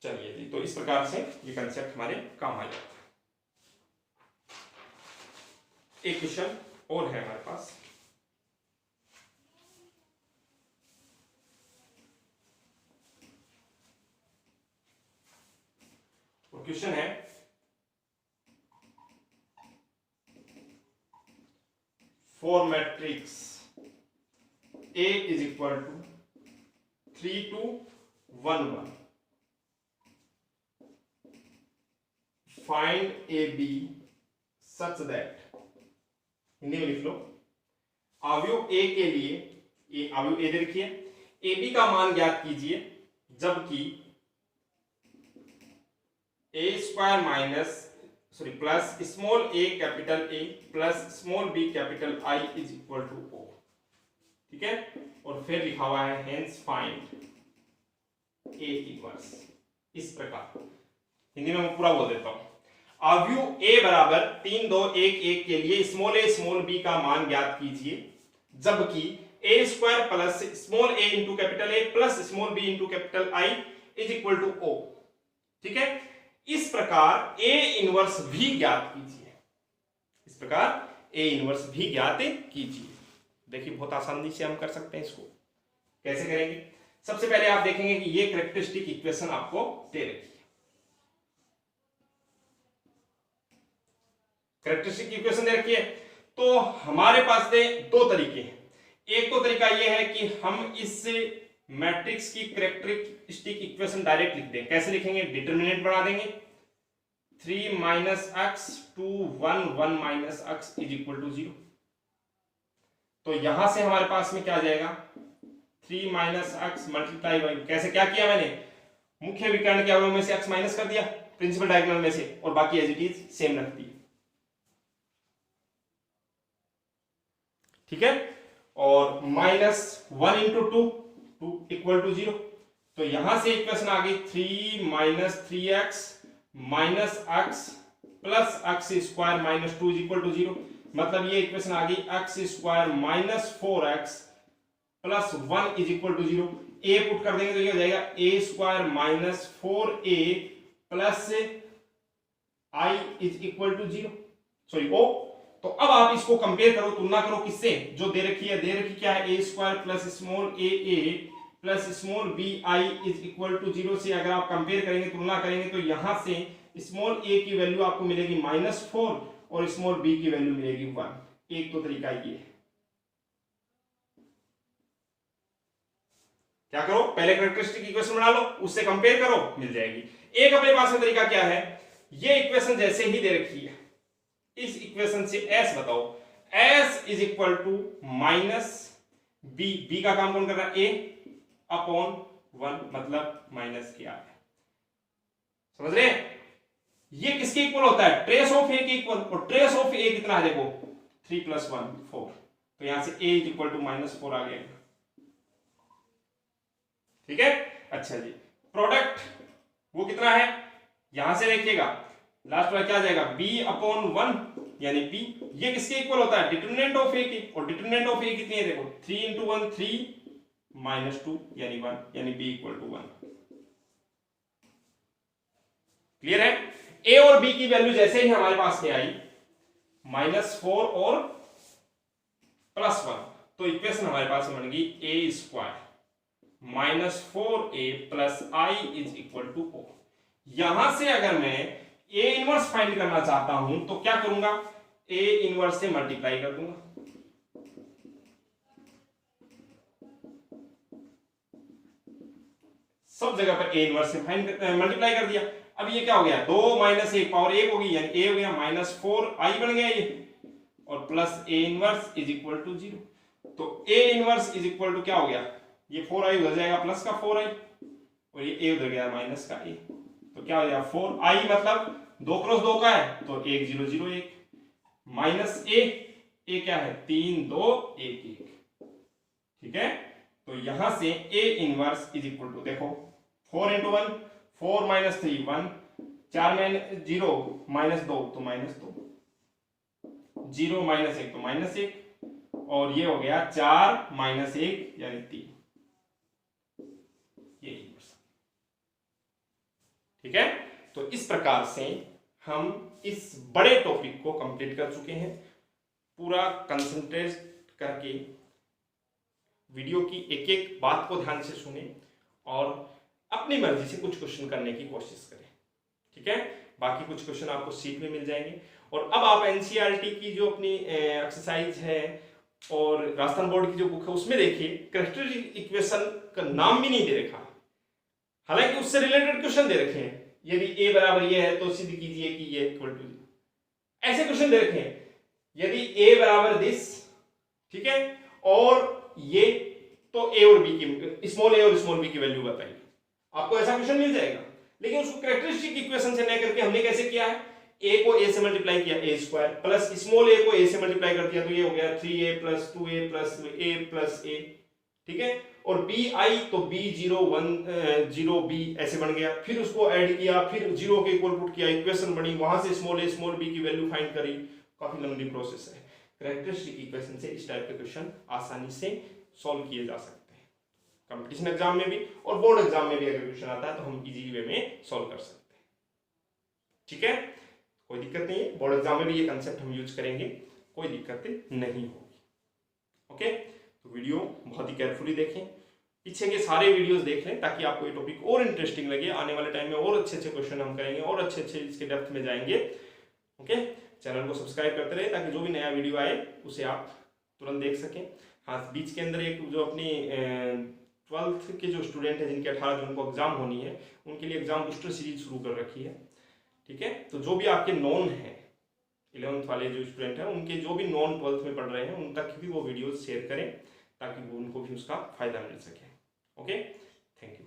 चलिए जी, तो इस प्रकार से ये कंसेप्ट हमारे काम आ जाता है। एक क्वेश्चन और है हमारे पास। क्वेश्चन है for matrix A is equal to 3 to 1 1 find AB such that, Hindi में लिख लो, अवयव A के लिए अवयव A दे रखिए, AB का मान ज्ञात कीजिए जबकि A square minus plus small a capital A plus small b capital I is equal to O। ठीक है, और फिर लिखा हुआ है हेंस फाइंड A इनवर्स। इस प्रकार हिंदी में मैं पूरा बोल देता हूं। अवयव A बराबर 3 2 1 1 के लिए स्मॉल a स्मॉल b का मान ज्ञात कीजिए जबकि A square plus small a into capital A plus small b into capital I is equal to O। ठीक है, इस प्रकार A इनवर्स भी ज्ञात कीजिए। इस प्रकार A इनवर्स भी ज्ञात कीजिए। देखिए बहुत आसानी से हम कर सकते हैं। इसको कैसे करेंगे? सबसे पहले आप देखेंगे कि ये कैरेक्टरिस्टिक इक्वेशन आपको दे रखी है। कैरेक्टरिस्टिक इक्वेशन दे रखी है तो हमारे पास दो तरीके हैं। एक तो तरीका ये है कि हम इस मैट्रिक्स की कैरेक्टरिस्टिक इक्वेशन डायरेक्ट लिख दें। कैसे लिखेंगे? डिटरमिनेंट बना देंगे 3 minus X 2 1 1 minus X is equal to 0। तो यहां से हमारे पास में क्या आ जाएगा? 3 माइनस एक्स मल्टीप्लाई बाई, कैसे क्या किया मैंने? मुख्य विकर्ण के अवयव में से एक्स माइनस कर दिया प्रिंसिपल डायगोनल में से और बाकी एज इट इज सेम रख दी। ठीक है, और माइनस 1 इंटू 2 इक्वल टू 0। तो यहां से इक्वेशन आ गई 3 minus 3x minus X plus X square minus 2 is equal to 0। मतलब ये इक्वेशन आ गई X square minus 4x plus 1 is equal to 0। a put कर देंगे तो ये हो जाएगा a square minus 4a plus i is equal to 0, sorry o। तो अब आप इसको कंपेयर करो, तुलना करो किससे? जो दे रखी है, दे रखी क्या है? a square plus small a plus small b i is equal to 0 से अगर आप कंपेयर करेंगे, तुलना करेंगे तो यहां से स्मॉल a की वैल्यू आपको मिलेगी -4 और स्मॉल b की वैल्यू मिलेगी 1। एक तो तरीका ये है। क्या करो? पहले कैरेक्टरिस्टिक इक्वेशन बना लो, उससे कंपेयर करो, मिल जाएगी। एक अपने पास में तरीका क्या है? ये इक्वेशन जैसे ही दे रखी है, इस इक्वेशन से s बताओ। s is equal to minus b का काम कौन कर रहा है? a अपॉन 1 मतलब माइनस के आ है। समझ रहे हैं? ये किसके इक्वल होता है? ट्रेस ऑफ a के इक्वल। और ट्रेस ऑफ a कितना है? देखो 3 + 1 4। तो यहां से a इज इक्वल टू -4 आ गया। ठीक है, अच्छा जी। प्रोडक्ट वो कितना है? यहां से देखिएगा लास्ट वाला क्या आ जाएगा? b अपॉन 1 यानी b। ये किसके इक्वल होता है? डिटरमिनेंट ऑफ a के। और डिटरमिनेंट ऑफ a कितनी है? देखो 3 × 1 3 -2 यानी 1 यानी b इक्वल टू 1। क्लियर है? a और b की वैल्यू जैसे ही हमारे पास में आई -4 और +1, तो इक्वेशन हमारे पास बन गई a square -4a plus i is equal to O। यहां से अगर मैं a इनवर्स फाइंड करना चाहता हूं तो क्या करूंगा? a इनवर्स से मल्टीप्लाई कर दूंगा। सब जगह पर a इनवर्स से मल्टीप्लाई कर दिया। अब ये क्या हो गया? 2 - 1 पावर 1 होगी यानी a हो गया -4i बन गया ये, और plus a inverse is equal to 0। तो a inverse is equal to क्या हो गया? ये 4i उधर जाएगा प्लस का 4i और ये a उधर गया माइनस का a। तो क्या हो जाएगा? 4i मतलब 2 × 2 का है तो 1 0 0 1 माइनस a क्या है? 3 2 1 1। ठीक है, तो यहां से a inverse is equal to, देखो 4 × 1 4 - 3 1 4 में 0 -2 तो -2 0 - 1 तो -1 और ये हो गया 4 - 1 यानी 3। ये इनवर्स। ठीक है, तो इस प्रकार से हम इस बड़े टॉपिक को कंप्लीट कर चुके हैं। पूरा कंसंट्रेट करके वीडियो की एक एक बात को ध्यान से सुने और अपनी मर्जी से कुछ क्वेश्चन करने की कोशिश करें, ठीक है। बाकी कुछ क्वेश्चन आपको सीट में मिल जाएंगे। और अब आप एनसीईआरटी की जो अपनी एक्सरसाइज है और राजस्थान बोर्ड की जो बुक है उसमें देखिए कैरेक्टरिस्टिक इक्वेशन का नाम भी नहीं दे रखा, हालांकि उससे रिलेटेड क्वेश्चन दे रखे हैं। यदि ए बराबर ये है तो सिद्ध कीजिए कि ये इक्वल टू, ऐसे क्वेश्चन दे रखे हैं। यदि ए बराबर दिस, ठीक है, और ये, तो ए और बी की, स्मॉल ए और स्मॉल बी की वैल्यू बताइए, आपको ऐसा क्वेश्चन मिल जाएगा। लेकिन उसको कैरेक्टरिस्टिक इक्वेशन से न करके हमने कैसे किया है, ए को ए से मल्टीप्लाई किया ए स्क्वायर प्लस स्मॉल ए को ए से मल्टीप्लाई कर दिया तो ये हो गया 3a plus 2a plus a plus a, ठीक है। और बी आई तो बी 0 1 0 बी ऐसे बन गया, फिर उसको ऐड किया, फिर 0 के इक्वल पुट किया, इक्वेशन बनी, वहां से स्मॉल ए स्मॉल बी की वैल्यू फाइंड करी। काफी लंबी प्रोसेस है। कैरेक्टरिस्टिक इक्वेशन से इस टाइप के क्वेश्चन आसानी से सॉल्व किए जा सकते हैं, कंपटीशन एग्जाम में भी और बोर्ड एग्जाम में भी अगर क्वेश्चन आता है तो हम इजी वे में सॉल्व कर सकते हैं, ठीक है। कोई दिक्कत नहीं है, बोर्ड एग्जाम में भी ये कंसेप्ट हम यूज करेंगे, कोई दिक्कत नहीं होगी, ओके। तो वीडियो बहुत ही केयरफुली देखें, पीछे के सारे वीडियोस देख लें ताकि आपको ये टॉपिक और इंटरेस्टिंग लगे। आने वाले टाइम में और अच्छे अच्छे क्वेश्चन हम करेंगे और अच्छे अच्छे इसके डेप्थ में जाएंगे, ओके। चैनल को सब्सक्राइब करते रहे ताकि जो भी नया वीडियो आए उसे आप तुरंत देख सकें। हाँ, बीच के अंदर एक जो अपनी 12th के जो स्टूडेंट हैं जिनके 18 जून को एग्जाम होनी है, उनके लिए एग्जाम बूस्टर सीरीज शुरू कर रखी है, ठीक है। तो जो भी आपके नॉन है 11th वाले जो स्टूडेंट हैं, उनके जो भी नॉन 12th में पढ़ रहे हैं उन तक भी वो वीडियो शेयर करें ताकि वो उनको भी उसका फायदा मिल सके, ओके। Thank you.